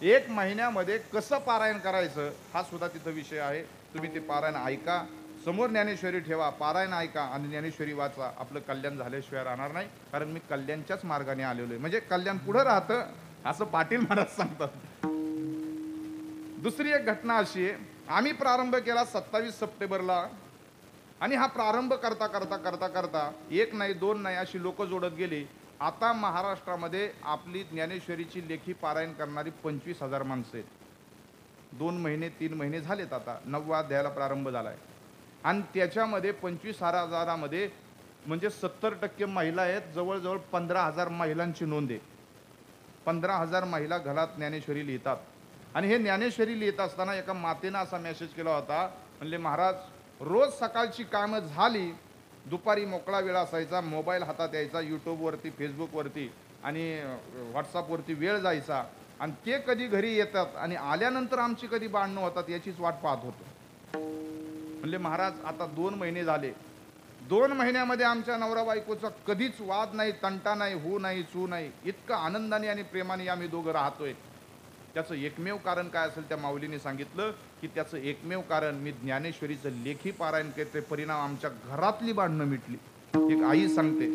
1 महिन्यामध्ये कसं पारायण करायचं हा सुद्धा तिथं विषय आहे. तुम्ही ते पारायण ऐका, समोर ज्ञानेश्वरी ठेवा, पारायण ऐका आणि ज्ञानेश्वरी वाचा. आपलं कल्याण झाल्याशिवाय राहणार नाही, कारण मी कल्याणच्याच मार्गाने आलेलो आहे. म्हणजे कल्याण पुढं राहतं असं पाटील महाराज सांगतात. दुसरी एक घटना अशी आहे, आम्ही प्रारंभ केला 27 सप्टेंबरला आणि हा प्रारंभ करता करता करता करता 1 नाही 2 नाही अशी लोक जोडत गेली. आता महाराष्ट्रामध्ये आपली ज्ञानेश्वरीची लेखी पारायण करणारी 25,000 माणसं आहेत. 2 महिने 3 महिने झालेत, आता 9वा अध्यायाला प्रारंभ झालाय आणि त्याच्यामध्ये 25,000मध्ये म्हणजे 70% महिला आहेत. जवळजवळ 15,000 महिलांची नोंद आहे. 15,000 महिला घरात ज्ञानेश्वरी लिहितात. आणि हे ज्ञानेश्वरी लिहित असताना एका मातेनं असा मेसेज केला होता, म्हणले महाराज रोज सकाळची कामं झाली, दुपारी मोकळा वेळ असायचा, मोबाईल हातात यायचा, यूट्यूबवरती फेसबुकवरती आणि व्हॉट्सअपवरती वेळ जायचा आणि ते कधी घरी येतात आणि आल्यानंतर आमची कधी भांडणं होतात याचीच वाट पाहत होतो. म्हणले महाराज आता 2 महिने झाले, 2 महिन्यामध्ये आमच्या नवरा बायकोचा कधीच वाद नाही, तंटा नाही, हू नाही चू नाही, इतकं आनंदाने आणि प्रेमाने आम्ही दोघं राहतोय. त्याचं एकमेव कारण काय असेल त्या माऊलीने सांगितलं की त्याचं एकमेव कारण मी ज्ञानेश्वरीचं लेखी पारायण करते, परिणाम आमच्या घरातली भांडणं मिटली. एक आई सांगते.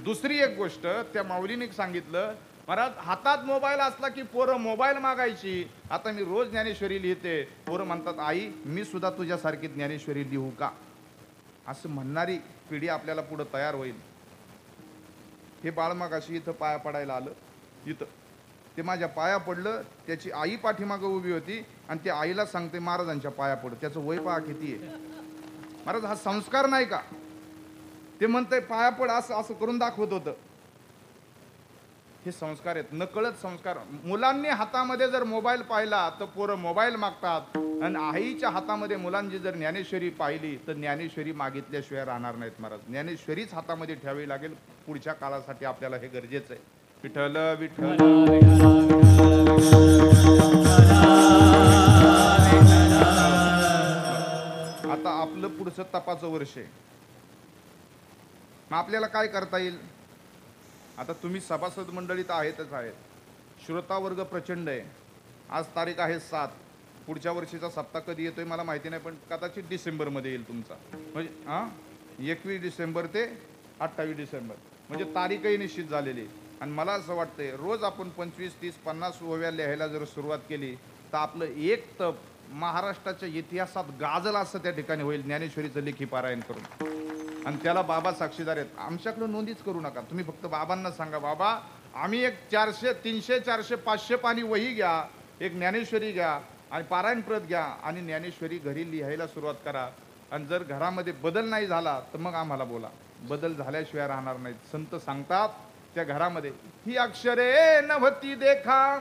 दुसरी एक गोष्ट त्या माऊलीने सांगितलं, महाराज हातात मोबाईल असला की पोरं मोबाईल मागायची, आता मी रोज ज्ञानेश्वरी लिहिते, पोरं म्हणतात आई मी सुद्धा तुझ्यासारखी ज्ञानेश्वरी लिहू का, असं म्हणणारी पिढी आपल्याला पुढे तयार होईल. हे बाळ मगाशी इथं पाया पडायला आलं, इथं ते माझ्या पाया पडलं, त्याची आई पाठीमागं उभी होती आणि त्या आईला सांगते महाराजांच्या पाया पड. त्याचं वय पहा किती आहे. महाराज हा संस्कार नाही का, ते म्हणतंय पाया पड, असं असं करून दाखवत होतं. हे संस्कार आहेत, नकळत संस्कार. मुलांनी हातामध्ये जर मोबाईल पाहिला तर पोरं मोबाईल मागतात आणि आईच्या हातामध्ये मुलांची जर ज्ञानेश्वरी पाहिली तर ज्ञानेश्वरी मागितल्याशिवाय राहणार नाहीत. महाराज ज्ञानेश्वरीच हातामध्ये ठेवावी लागेल पुढच्या काळासाठी, आपल्याला हे गरजेचं आहे. विठ्ठल विठ्ठल आता आपलं पुढचं तपाचं वर्ष आहे. मग आपल्याला काय करता येईल. आता तुम्ही सभासद मंडळीत आहेतच आहेत, श्रोता वर्ग प्रचंड आहे. आज तारीख आहे 7, पुढच्या वर्षीचा सप्ताह कधी येतोय मला माहिती नाही, पण कदाचित डिसेंबरमध्ये येईल तुमचा. म्हणजे 21 डिसेंबर ते 28 डिसेंबर म्हणजे तारीखही निश्चित झालेली. आणि मला असं वाटतंय रोज आपण 25, 30, 50 ओव्या लिहायला जर सुरुवात केली तर आपलं एक तप महाराष्ट्राच्या इतिहासात गाजल असं त्या ठिकाणी होईल, ज्ञानेश्वरीचं लेखी पारायण करून. आणि त्याला बाबा साक्षीदार आहेत. आमच्याकडं नोंदीच करू नका, तुम्ही फक्त बाबांना सांगा बाबा आम्ही एक 400, 300, 400, 500 पानी वही घ्या, एक ज्ञानेश्वरी घ्या आणि पारायण प्रत घ्या आणि ज्ञानेश्वरी घरी लिहायला सुरुवात करा. आणि जर घरामध्ये बदल नाही झाला तर मग आम्हाला बोला, बदल झाल्याशिवाय राहणार नाहीत. संत सांगतात त्या घरामध्ये ही अक्षरे नव्हती देखा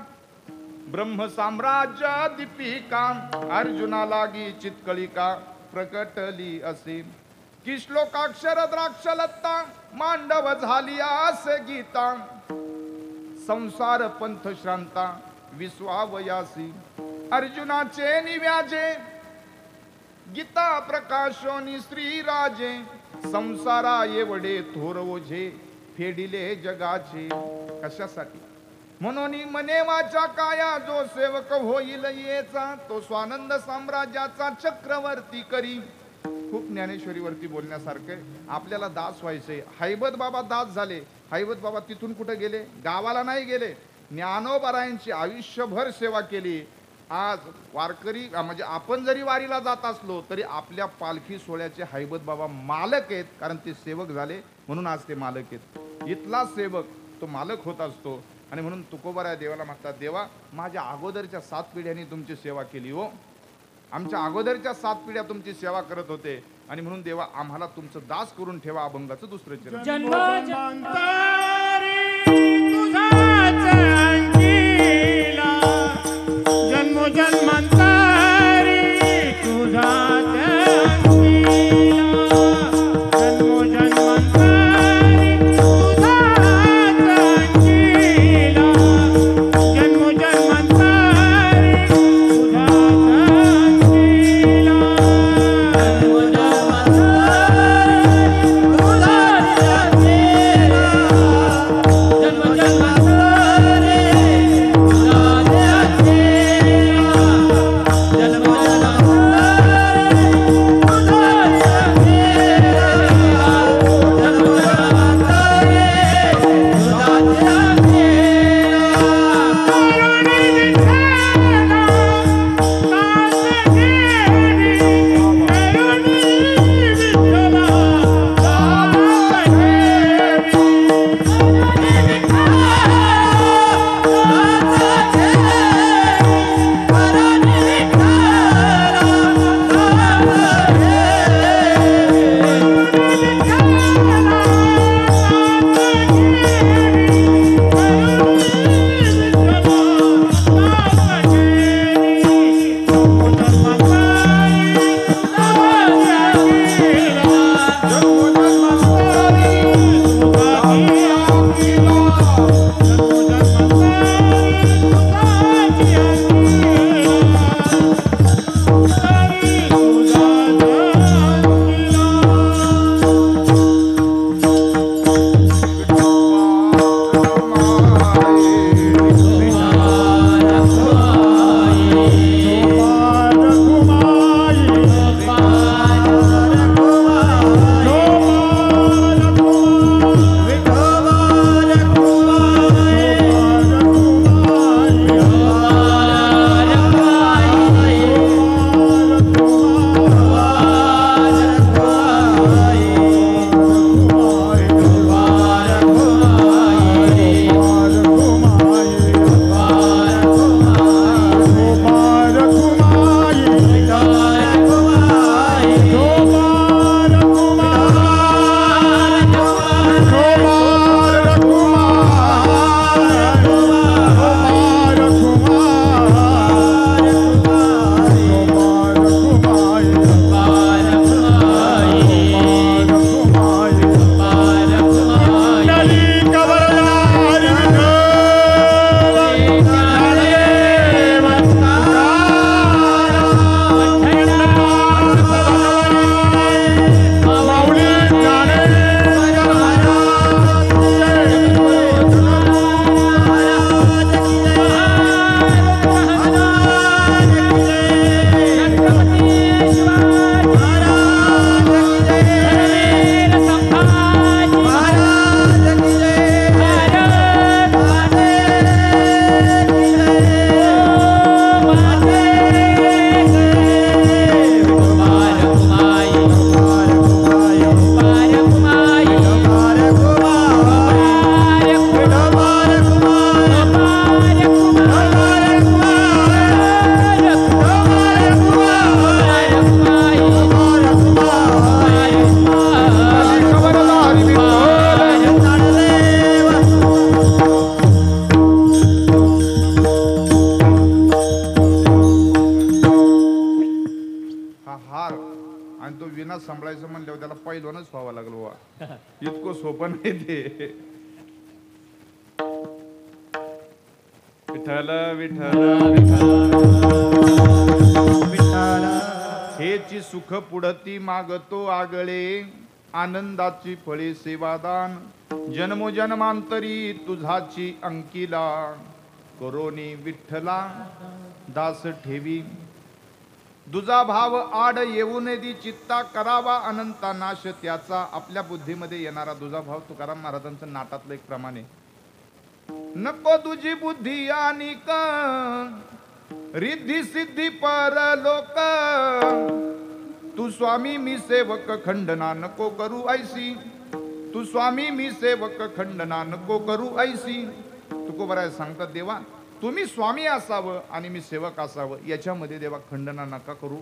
ब्रह्म साम्राज्य दीपिका, अर्जुना लागी चितकळिका प्रकटली असे की श्लोकाक्षर द्राक्षलत्ता मांडव झाली आस गीता, संसार पंथ श्रांता विश्वावयासी अर्जुनाचे निव्याजे, गीता प्रकाशोनी श्रीराजे, संसारा एवढे थोर ओझे फेडिले जगाचे. कशासाठी. म्हणून मने वाचा काया जो सेवक होईल येचा, तो स्वानंद साम्राज्याचा चक्रवर्ती करी. खूप ज्ञानेश्वरीवरती बोलण्यासारखं आहे. आपल्याला दास व्हायचंय. हैबत बाबा दास झाले. हैबत बाबा तिथून कुठे गेले? गावाला नाही गेले. ज्ञानोबारायांची आयुष्यभर सेवा केली. आज वारकरी म्हणजे आपण जरी वारीला जात असलो तरी आपल्या पालखी सोहळ्याचे हैबत बाबा मालक आहेत, कारण ते सेवक झाले म्हणून आज ते मालक आहेत. इथला सेवक तो मालक होत असतो. आणि म्हणून तुकोबाराया देवाला म्हणतात, देवा माझ्या अगोदरच्या 7 पिढ्यांनी तुमची सेवा केली हो, आमच्या अगोदरच्या 7 पिढ्या तुमची सेवा करत होते, आणि म्हणून देवा आम्हाला तुमचं दास करून ठेवा. अभंगाचं दुसरं चरण. जन्मांतरी तुझाच अंकिला, जन्मोजन्मांतरी तुझाच अंकिला, जन्मोजन्मांतरी तुझाच अंकिला, जन्मोजन्मांतरी तुझाच सांभाळायचं म्हणल्यावर त्याला पहिलवानच व्हावं लागलं वा. इतकं सोपं नाही ते. विठ्ठल विठ्ठल विठ्ठल हेची सुख पुढती मागतो आगळे, आनंदाची फळे सेवादान, जन्मोजन्मांतरी तुझाची अंकिला, करोनी विठ्ठला दास ठेवी. दुजा भाव आड येऊ नये चित्ता करावा अनंता नाश त्याचा. आपल्या बुद्धीमध्ये येणारा दुजा भाव तुकाराम महाराजांचं नाटातलं एक प्रमाण आहे. नको तुझी बुद्धी आणि रिद्धी सिद्धी परलोक. तू स्वामी मी सेवक खंडना नको करू ऐसी. तू स्वामी मी सेवक खंडना नको करू ऐसी. तुकोबराय सांगतात देवा तुम्ही स्वामी असावं आणि मी सेवक असावं याच्यामध्ये देवा खंडना नका करू.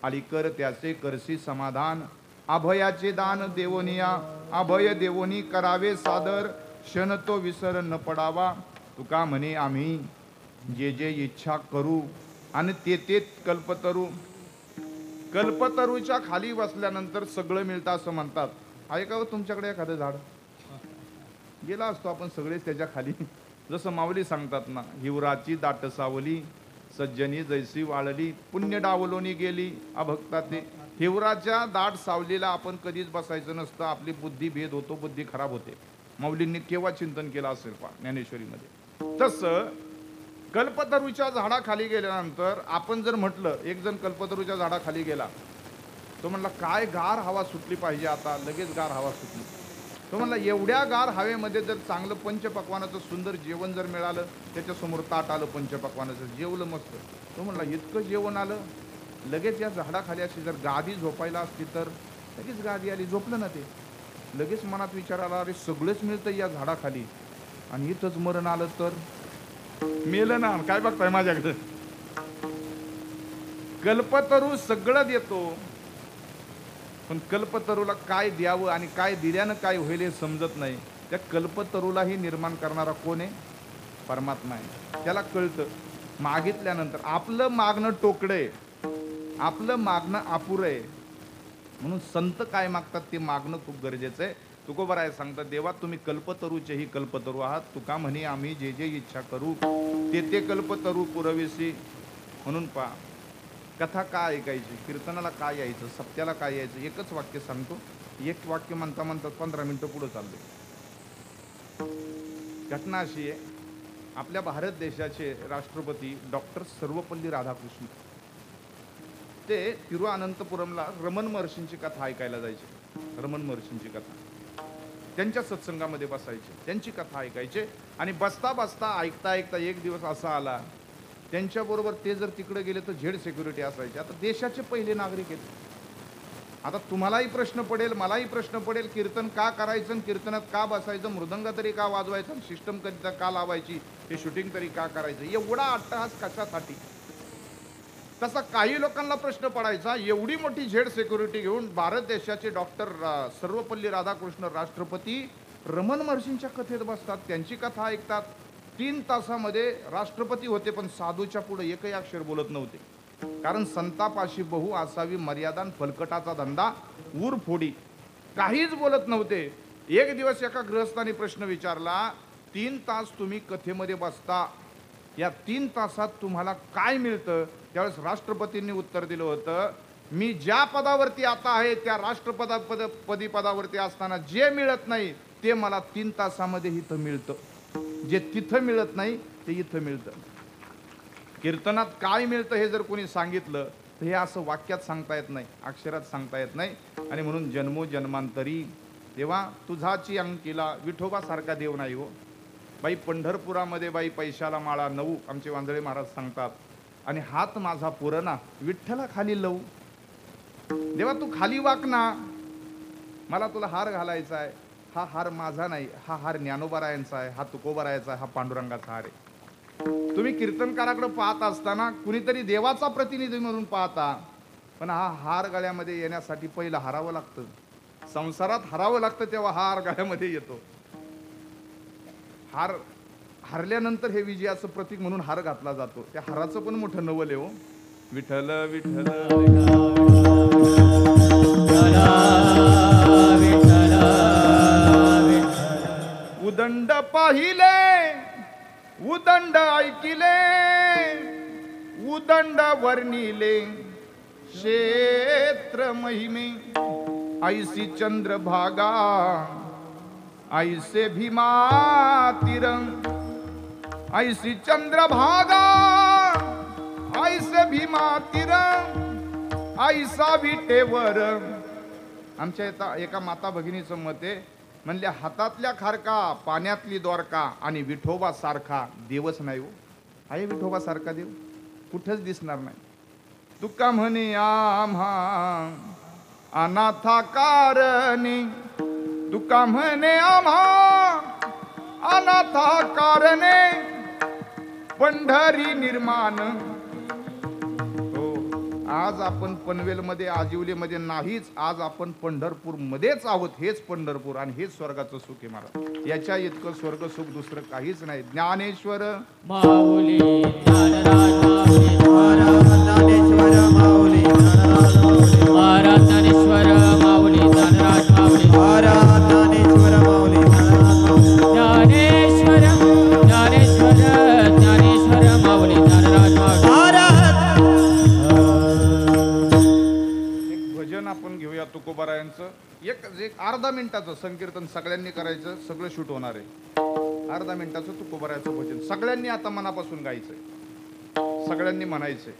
आली कर त्याचे करसी समाधान. अभयाचे दान देवनिया अभय देवोनी करावे सादर. क्षण तो विसर न पडावा. तुका म्हणे आम्ही जे जे इच्छा करू आणि ते कल्पतरू. कल्पतरूच्या खाली बसल्यानंतर सगळं मिळतं असं म्हणतात. आहे का तुमच्याकडे एखादं झाड गेला असतो आपण सगळेच त्याच्या खाली. जसं माऊली सांगतात ना हिवराची दाट सावली सज्जनी जैसी वाळली पुण्य डावलोनी गेली अभक्ता. ते हिवराच्या दाट सावलीला आपण कधीच बसायचं नसतं. आपली बुद्धी भेद होतो, बुद्धी खराब होते. माऊलींनी केव्हा चिंतन केलं असेल पा ज्ञानेश्वरीमध्ये. तसं कल्पतरूच्या झाडाखाली गेल्यानंतर आपण जर म्हटलं एक जण कल्पतरूच्या झाडाखाली गेला तो म्हणला काय गार हवा सुटली पाहिजे आता. लगेच गार हवा सुटली. तो म्हणला एवढ्या गार हवेमध्ये जर चांगलं पंचपक्वानाचं सुंदर जेवण जर मिळालं त्याच्यासमोर ताट आलं पंचपक्वानाचं जेवलं मस्त. तो म्हणला इतकं जेवण आलं. लगेच या झाडाखाली अशी जर गादी झोपायला असती तर लगेच गादी आली झोपलं ना ते. लगेच मनात विचार आला अरे सगळंच मिळतं या झाडाखाली आणि इथंच मरण आलं तर मेलं ना. काय बघताय माझ्याकडे कल्पतरू सगळं देतो पण कल्पतरूला काय द्यावं आणि काय दिल्यानं काय होईल हे समजत नाही. त्या कल्पतरूलाही निर्माण करणारा कोण आहे? परमात्मा आहे. त्याला कळतं मागितल्यानंतर आपलं मागणं टोकडे आपलं मागणं अपुरं आहे. म्हणून संत काय मागतात ते मागणं खूप गरजेचं आहे. तुकोबराय सांगतात देवा तुम्ही कल्पतरूचेही कल्पतरू आहात. तुका म्हणे आम्ही जे जे इच्छा करू ते कल्पतरू पुरविसी. म्हणून पहा कथा काय ऐकायची, कीर्तनाला काय यायचं, सत्याला काय यायचं. एकच वाक्य सांगतो. एक वाक्य म्हणता म्हणता 15 मिनिटं पुढे चालले. घटना अशी आहे आपल्या भारत देशाचे राष्ट्रपती डॉक्टर सर्वपल्ली राधाकृष्ण ते तिरुअनंतपुरमला रमण महर्षींची कथा ऐकायला जायचे. रमण महर्षींची कथा त्यांच्या सत्संगामध्ये बसायचे, त्यांची कथा ऐकायचे. आणि बसता बसता ऐकता ऐकता एक दिवस असा आला त्यांच्याबरोबर ते जर तिकडे गेले तर झेड सिक्युरिटी असायची. आता देशाचे पहिले नागरिक आहेत. आता तुम्हालाही प्रश्न पडेल मलाही प्रश्न पडेल कीर्तन का करायचं, कीर्तनात का बसायचं, मृदंग तरी का वाजवायचं, सिस्टम करिता का लावायची, हे शूटिंग तरी का करायचं, एवढा अट्टहास कशासाठी. तसा काही लोकांना प्रश्न पडायचा एवढी मोठी झेड सिक्युरिटी घेऊन भारत देशाचे डॉक्टर सर्वपल्ली राधाकृष्ण राष्ट्रपती रमण महर्षींच्या कथेत बसतात, त्यांची कथा ऐकतात. 3 तासामध्ये राष्ट्रपती होते पण साधूच्या पुढे एकही अक्षर बोलत नव्हते. कारण संतापाशी बहु असावी मर्यादा, फलकटाचा धंदा ऊर फोडी, काहीच बोलत नव्हते. एक दिवस एका गृहस्थाने प्रश्न विचारला 3 तास तुम्ही कथेमध्ये बसता, या 3 तासात तुम्हाला काय मिळतं. त्यावेळेस राष्ट्रपतींनी उत्तर दिलं होतं मी ज्या पदावरती आता आहे त्या राष्ट्रपती पदावरती असताना जे मिळत नाही ते मला 3 तासामध्ये इथं मिळतं. जे तिथं मिळत नाही ते इथं मिळतं. कीर्तनात काय मिळतं हे जर कोणी सांगितलं तर हे असं वाक्यात सांगता येत नाही, अक्षरात सांगता येत नाही. आणि म्हणून जन्मोजन्मांतरी तेव्हा तुझाची अंकिला विठोबासारखा देव नाही हो. बाई पंढरपुरामध्ये बाई पैशाला माळा 9 आमचे वांजळे महाराज सांगतात. आणि हात माझा पुरणा विठ्ठला खाली लवू. देवा तू खाली वाक ना, मला तुला हार घालायचा आहे. हा हार माझा नाही, हा हार ज्ञानोबारायांचा आहे, हा तुकोबारायाचा आहे, हा पांडुरंगाचा हार आहे. तुम्ही कीर्तनकाराकडे पाहत असताना कुणीतरी देवाचा प्रतिनिधी म्हणून पाहता, पण हा हार गळ्यामध्ये येण्यासाठी पहिलं हरावं लागतं. संसारात हरावं लागतं तेव्हा हा हार गळ्यामध्ये येतो. हार हरल्यानंतर हे विजयाचं प्रतीक म्हणून हार घातला जातो. त्या हाराचं पण मोठं नवल आहे हो. विठ्ठल विठ्ठल उदंड पाहिले उदंड ऐकिले उदंड वर्णिले क्षेत्र महिमे ऐसी चंद्रभागा ऐसे भीमा तिरंग ऐसी चंद्रभागा ऐसे भीमा तिरंग आईसा विटेवर. आमच्या एका माता भगिनीचं मत आहे, म्हणले हातातल्या खारका पाण्यातली द्वारका आणि विठोबा सारखा देवच नाही हो. आहे विठोबा सारखा देव कुठंच दिसणार नाही. तुका म्हणे आम्हा अनाथा कारणी, तुका म्हणे आम्हा अनाथा कारणे पंढरी निर्माण. आज आपण पनवेलमध्ये आजिवलीमध्ये नाहीच, आज आपण पंढरपूर मध्येच आहोत. हेच पंढरपूर आणि हेच स्वर्गाचं सुख आहे महाराज. याच्या इतकं स्वर्ग सुख दुसरं काहीच नाही. ज्ञानेश्वर माऊली ज्ञानराज माऊली महाराज ज्ञानेश्वर माऊली महाराज ज्ञानेश्वर माऊली ज्ञानराज माऊली महाराज ज्ञानेश्वर माऊली ज्ञानेश्वर ज्ञानेश्वर ज्ञानेश्वर माऊली ज्ञानराज माऊली. एक भजन आपण घेऊया तुकोबारायांचं. एक अर्धा मिनिटाचं संकीर्तन सगळ्यांनी करायचं, सगळं शूट होणार आहे. अर्धा मिनिटाचं तुकोबारायांचं भजन सगळ्यांनी आता मनापासून गायचंय, सगळ्यांनी म्हणायचंय.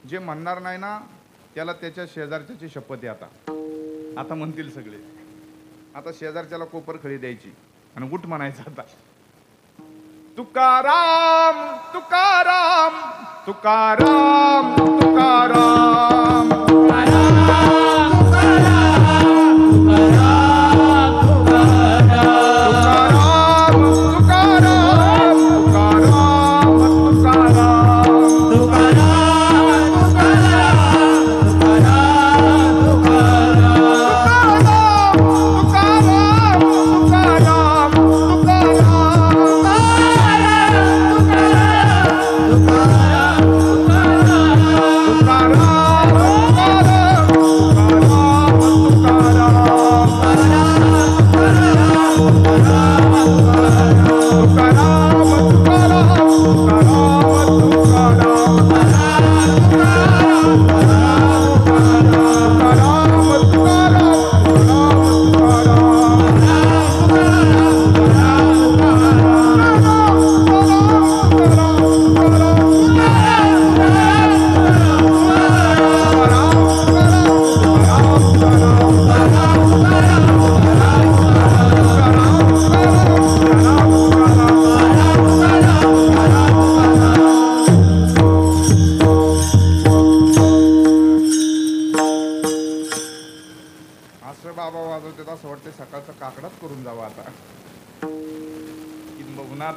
जे म्हणणार नाही ना त्याला त्याच्या शेजारच्याची शपथ आहे. आता म्हणतील सगळे. आता शेजारच्याला कोपर खळी द्यायची आणि गुट म्हणायचं आता. तुकाराम तुकाराम तुकाराम तुकाराम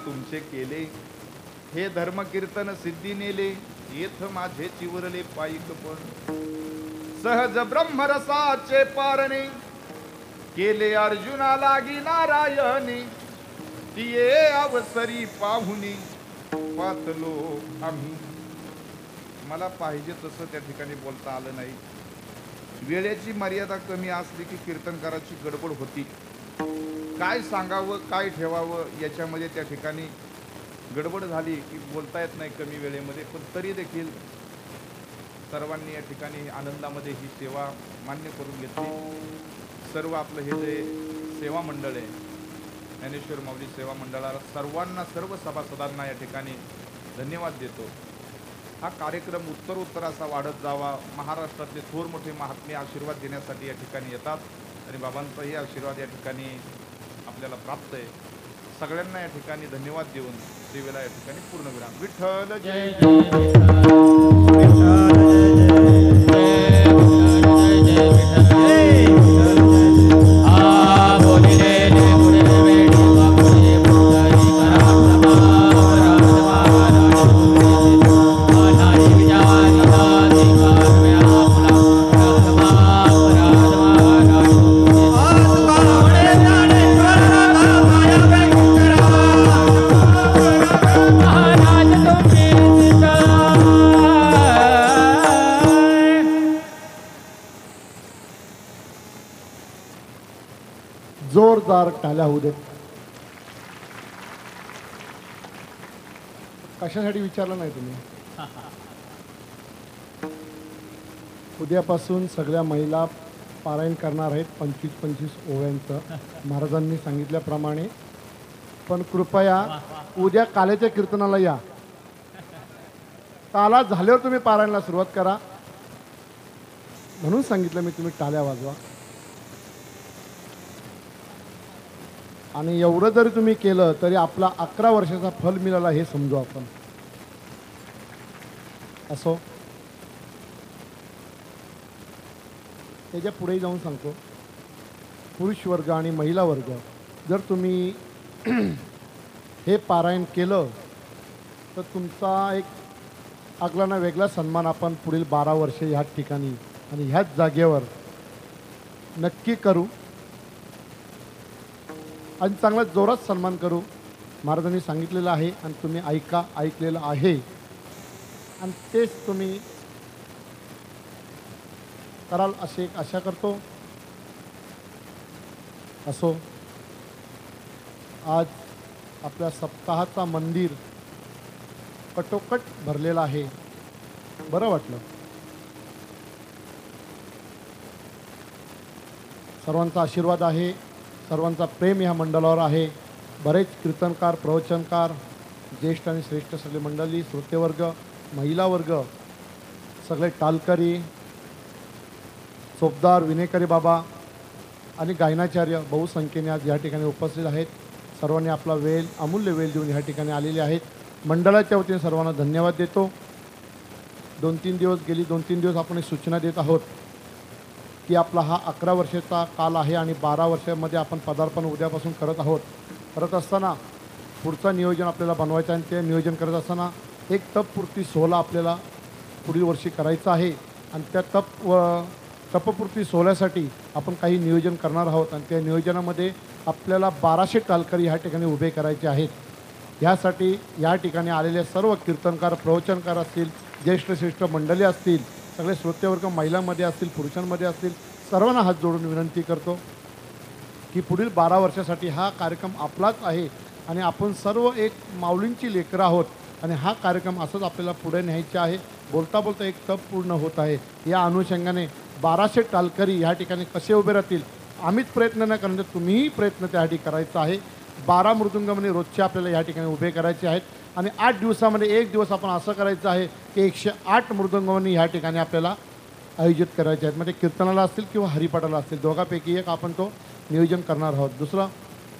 तुमचे केले हे धर्म कीर्तन सिद्धी नेले. येथ माझे चिवरले पायिक पण सहज ब्रह्मरसाचे पारणे केले अर्जुना लागी नारायणी. तिये अवसरी पाहुनी पातलो आम्ही. मला पाहिजे तसं त्या ठिकाणी बोलता आलं नाही. वेळेची मर्यादा कमी असली की कीर्तनकाराची गडबड होती. काय सांगावं काय ठेवावं याच्यामध्ये त्या ठिकाणी गडबड झाली की बोलता येत नाही कमी वेळेमध्ये. पण तरी देखील सर्वांनी या ठिकाणी आनंदामध्ये ही सेवा मान्य करून घेतली. सर्व आपलं हे जे सेवा मंडळ आहे ज्ञानेश्वर माऊली सेवा मंडळाला सर्वांना सर्व सभासदांना या ठिकाणी धन्यवाद देतो. हा कार्यक्रम उत्तरोत्तर असा वाढत जावा. महाराष्ट्रातले थोर मोठे महात्मे आशीर्वाद देण्यासाठी या ठिकाणी येतात आणि बाबांचाही आशीर्वाद या ठिकाणी आपल्याला प्राप्त आहे. सगळ्यांना या ठिकाणी धन्यवाद देऊन सेवेला या ठिकाणी पूर्णविराम. विठ्ठल जय जोरदार टाळ्या होऊ दे. कशासाठी विचारलं नाही तुम्ही? उद्यापासून सगळ्या महिला पारायण करणार आहेत 25-25 ओव्यांचं महाराजांनी सांगितल्याप्रमाणे. पण कृपया उद्या काल्याच्या कीर्तनाला या. ताला झाल्यावर तुम्ही पारायणाला सुरुवात करा. म्हणून सांगितलं मी, तुम्ही टाळ्या वाजवा. आणि एवढं जरी तुम्ही केलं तरी आपला 11 वर्षाचा फल मिळाला हे समजू आपण. असो, त्याच्या पुढे जाऊन सांगतो, पुरुष वर्ग आणि महिला वर्ग जर तुम्ही हे पारायण केलं तर तुमचा एक आगलाना वेगळा सन्मान आपण पुढील 12 वर्षे ह्याच ठिकाणी आणि ह्याच जागेवर नक्की करू आणि चांगला जोरात सन्मान करू. महाराजांनी सांगितलेलं आहे आणि तुम्ही ऐकलेलं आहे आणि तेच तुम्ही कराल अशी एक आशा करतो. असो, आज आपल्या सप्ताहाचा मंदिर कटोकट भरलेला आहे. बरं वाटलं. सर्वांचा आशीर्वाद आहे, सर्वांचा प्रेम ह्या मंडळावर आहे. बरेच कीर्तनकार, प्रवचनकार, ज्येष्ठ आणि श्रेष्ठ सगळे मंडळी, श्रोतेवर्ग, महिला वर्ग, सगळे टालकरी, चोपदार, विनेकरी बाबा आणि गायनाचार्य बहुसंख्येने आज या ठिकाणी उपस्थित आहेत. सर्वांनी आपला वेळ, अमूल्य वेळ देऊन ह्या ठिकाणी आलेले आहेत. मंडळाच्या वतीने सर्वांना धन्यवाद देतो. 2-3 दिवस गेली, 2-3 दिवस आपण एक सूचना देत आहोत की आपला हा 11 वर्षाचा काल आहे आणि 12 वर्षामध्ये आपण पदार्पण उद्यापासून करत आहोत. करत असताना पुढचं नियोजन आपल्याला बनवायचं आहे आणि ते नियोजन करत असताना एक तपपूर्ती सोहळा आपल्याला पुढील वर्षी करायचा आहे आणि त्या तपपूर्ती सोहळ्यासाठी आपण काही नियोजन करणार आहोत आणि त्या नियोजनामध्ये आपल्याला 1200 टालकरी ह्या ठिकाणी उभे करायचे आहेत. ह्यासाठी या ठिकाणी आलेले सर्व कीर्तनकार, प्रवचनकार असतील, ज्येष्ठ श्रेष्ठ मंडळी असतील, सगळे श्रोतेवर्ग महिलांमध्ये असतील, पुरुषांमध्ये असतील, सर्वांना हात जोडून विनंती करतो की पुढील 12 वर्षासाठी हा कार्यक्रम आपलाच आहे आणि आपण सर्व एक माऊलींची लेकरं आहोत आणि हा कार्यक्रम असंच आपल्याला पुढे न्यायचा आहे. बोलता बोलता एक तप पूर्ण होत आहे. या अनुषंगाने 1200 टालकरी ह्या ठिकाणी कसे उभे राहतील, आम्हीच प्रयत्न न करणार, तुम्हीही प्रयत्न त्यासाठी करायचा आहे. 12 मृदुंगमने रोजचे आपल्याला या ठिकाणी उभे करायचे आहेत आणि 8 दिवसामध्ये एक दिवस आपण असं करायचं आहे की 108 मृदुंगमने ह्या ठिकाणी आपल्याला आयोजित करायचे आहेत. म्हणजे कीर्तनाला असतील किंवा हरिपाठाला असतील, दोघांपैकी एक आपण तो नियोजन करणार आहोत. दुसरं,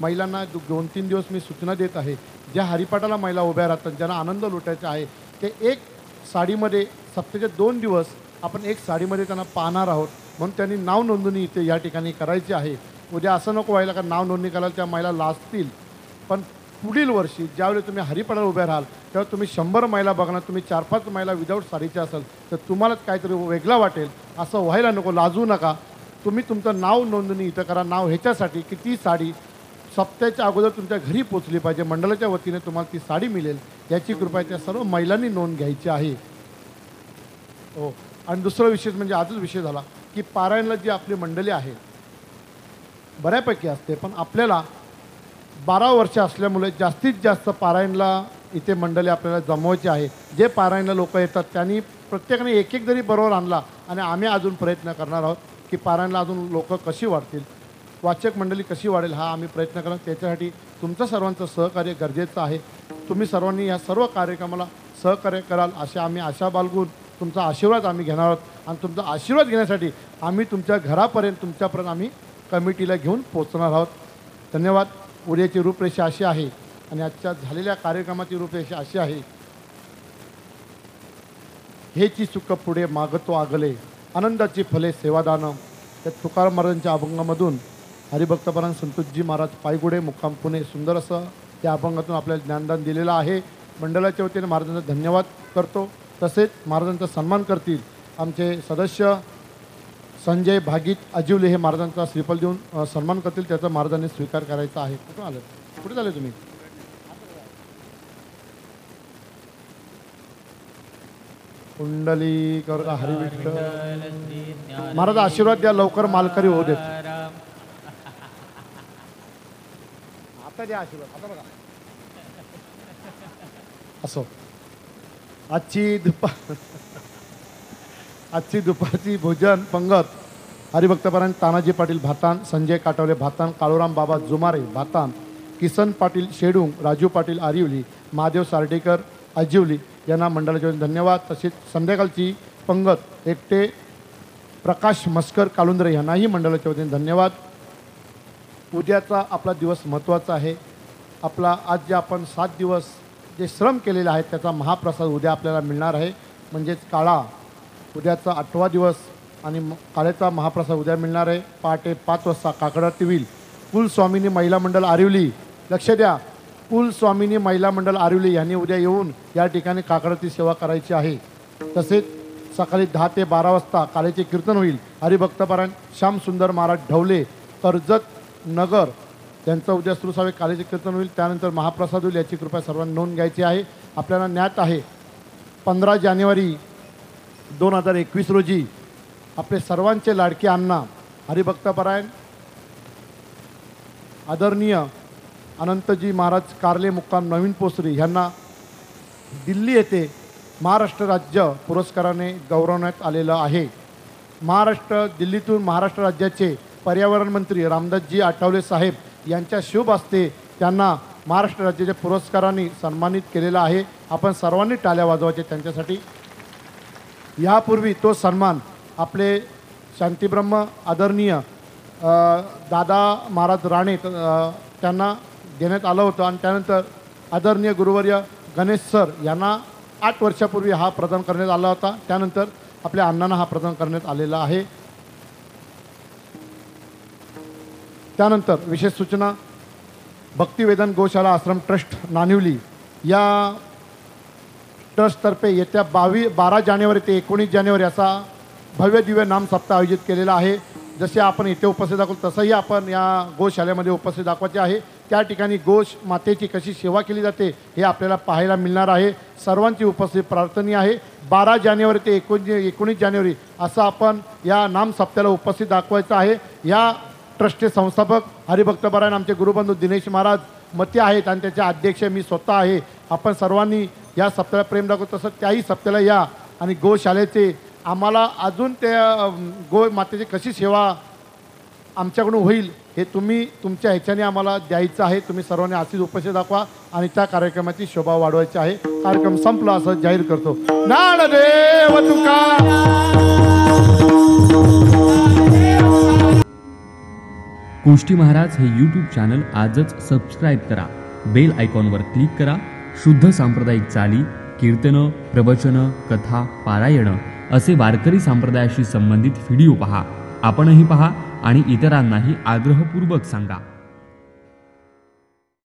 महिलांना 2-3 दिवस मी सूचना देत आहे, ज्या हरिपाठाला महिला उभ्या राहतात, ज्यांना आनंद लुटायचा आहे, ते एक साडीमध्ये सप्ताहाचे 2 दिवस आपण एक साडीमध्ये त्यांना पाहणार आहोत. म्हणून त्यांनी नाव नोंदणी इथे या ठिकाणी करायची आहे. उद्या असं नको व्हायला का नाव नोंदणी करायला त्या महिला लाजतील. पण पुढील वर्षी ज्यावेळी तुम्ही हरिपाठाला उभ्या राहाल तेव्हा तुम्ही 100 महिला बघणार, तुम्ही 4-5 महिला विदाऊट साडीच्या असाल तर तुम्हालाच काहीतरी वेगळं वाटेल. असं व्हायला नको, लाजू नका. तुम्ही तुमचं नाव नोंदणी इथं करा. नाव ह्याच्यासाठी की ती साडी सप्त्याच्या अगोदर तुमच्या घरी पोचली पाहिजे. मंडळाच्या वतीने तुम्हाला ती साडी मिळेल याची कृपा त्या सर्व महिलांनी नोंद घ्यायची आहे. हो, आणि दुसरा विषय म्हणजे आजच विषय झाला की पारायणला जी आपली मंडळी आहे बऱ्यापैकी असते, पण आपल्याला 12 वर्ष असल्यामुळे जास्तीत जास्त पारायणला इथे मंडळी आपल्याला जमवायची आहे. जे पारायणला लोक येतात त्यांनी प्रत्येकाने एक जरी बरोबर आणला आणि आम्ही अजून प्रयत्न करणार आहोत की पारायणला अजून लोक कशी वाढतील, वाचक मंडळी कशी वाढेल, हा आम्ही प्रयत्न करणार. त्याच्यासाठी तुमचं सर्वांचं सहकार्य गरजेचं आहे. तुम्ही सर्वांनी या सर्व कार्यक्रमाला सहकार्य कराल अशी आम्ही आशा बाळगून तुमचा आशीर्वाद आम्ही घेणार आहोत आणि तुमचा आशीर्वाद घेण्यासाठी आम्ही तुमच्या घरापर्यंत, तुमच्यापर्यंत आम्ही कमिटीला घेऊन पोचणार आहोत. धन्यवाद. उद्याची रूपरेषा अशी आहे आणि आजच्या झालेल्या कार्यक्रमाची रूपरेषा अशी आहे. हेची सुख पुढे मागतो आगले, आनंदाची फले सेवादान. त्या तुकाराम महाराजांच्या अभंगामधून हरिभक्तपरायण संतोषजी महाराज पायगुडे मुक्काम पुणे सुंदर असं त्या अभंगातून आपल्याला ज्ञानदान दिलेलं आहे. मंडळाच्या वतीने महाराजांचा धन्यवाद करतो. तसेच महाराजांचा सन्मान करतील आमचे सदस्य संजय भागीत अजिवले, हे महाराजांचा श्रीफल देऊन सन्मान करतील. त्याचा महाराजांनी स्वीकार करायचा आहे. कुठून आलं, कुठे झाले तुम्ही? कुंडली करता हरिविठ्ठल. महाराज आशीर्वाद द्या, लवकर मालकरी होऊ देत. आता द्या आशीर्वाद. आता बघा असो. आजची दुपारची भोजन पंगत हरिभक्तपरायण तानाजी पाटील भातान, संजय काटवले भातान, काळूराम बाबा जुमारे भातान, किसन पाटील शेडुंग, राजू पाटील आरिवली, महादेव सार्डेकर अजिवली यांना मंडळाचे धन्यवाद. तसेच संध्याकाळची पंगत एकटे प्रकाश मस्कर कालुंद्रे यांनाही मंडळाच्या वतीने धन्यवाद. उद्याचा आपला दिवस महत्त्वाचा आहे. आपला आज जे आपण 7 दिवस जे श्रम केलेले आहेत त्याचा महाप्रसाद उद्या आपल्याला मिळणार आहे. म्हणजेच काळा उद्याचा 8वा दिवस आणि काळेचा महाप्रसाद उद्या मिळणार आहे. पहाटे 5 वाजता काकडाती होईल. कुलस्वामिनी महिला मंडळ आरिवली, लक्ष द्या, कुलस्वामिनी महिला मंडळ आरिवली यांनी उद्या येऊन या ठिकाणी काकडाती सेवा करायची आहे. तसेच सकाळी 10 ते 12 वाजता काळेचे कीर्तन होईल. हरिभक्तपरायण श्यामसुंदर महाराज ढवले कर्जत नगर त्यांचं उद्या सुरूसावे काळेचे कीर्तन होईल. त्यानंतर महाप्रसाद होईल. याची कृपया सर्वांनी नोंद घ्यायची आहे. आपल्याला ज्ञात आहे 15 जानेवारी 2021 रोजी आपले सर्वांचे लाडके अण्णा हरिभक्तपरायण आदरणीय अनंतजी महाराज कारले मुक्काम नवीन पोसरी यांना दिल्ली येथे महाराष्ट्र राज्य पुरस्काराने गौरवण्यात आलेलं आहे. दिल्लीतून महाराष्ट्र राज्याचे पर्यावरण मंत्री रामदासजी आठवले साहेब यांच्या शुभ हस्ते त्यांना महाराष्ट्र राज्याच्या पुरस्काराने सन्मानित केलेला आहे. आपण सर्वांनी टाळ्या वाजवायच्या त्यांच्यासाठी. यापूर्वी तो सन्मान आपले शांतीब्रह्म आदरणीय दादा महाराज राणे त्यांना देण्यात आलं होतं आणि त्यानंतर आदरणीय गुरुवर्य गणेश सर यांना 8 वर्षापूर्वी हा प्रदान करण्यात आला होता. त्यानंतर आपल्या अण्णांना हा प्रदान करण्यात आलेला आहे. त्यानंतर विशेष सूचना, भक्तिवेदन गोशाळा आश्रम ट्रस्ट नानिवली या ट्रस्टतर्फे येत्या 12 जानेवारी ते 19 जानेवारी असा भव्य दिव्य नाम सप्ताह आयोजित केलेला आहे. जसे आपण इथे उपस्थित दाखवतो तसंही आपण या गोशाळेमध्ये उपस्थित दाखवायचे आहे. त्या ठिकाणी गोश मातेची कशी सेवा केली जाते हे आपल्याला पाहायला मिळणार आहे. सर्वांची उपस्थिती प्रार्थनीय आहे. 12 जानेवारी ते 19 जानेवारी असं आपण या नाम सप्त्याला उपस्थित दाखवायचं आहे. या ट्रस्टचे संस्थापक हरिभक्तपरायण आमचे गुरुबंधू दिनेश महाराज मते आहेत आणि त्याचे अध्यक्ष मी स्वतः आहे. आपण सर्वांनी या सप्त्याला प्रेम दाखवतो तसं त्याही सप्त्याला या आणि गोशाळेचे आम्हाला अजून त्या गो मातेची कशी सेवा आमच्याकडून होईल हे तुम्ही तुमच्या ह्याच्याने आम्हाला द्यायचं आहे. तुम्ही सर्वांनी अशीच उपस्थित दाखवा आणि त्या कार्यक्रमाची शोभा वाढवायची आहे. कार्यक्रम संपला असं जाहीर करतो. ज्ञानदेव तुका गोष्टी महाराज हे यूट्यूब चॅनल आजच सबस्क्राईब करा. बेल आयकॉनवर क्लिक करा. शुद्ध सांप्रदायिक चाली, कीर्तनं, प्रवचनं, कथा, पारायणं असे वारकरी संप्रदायाशी संबंधित व्हिडिओ पहा. आपणही पहा आणि इतरांनाही आग्रहपूर्वक सांगा.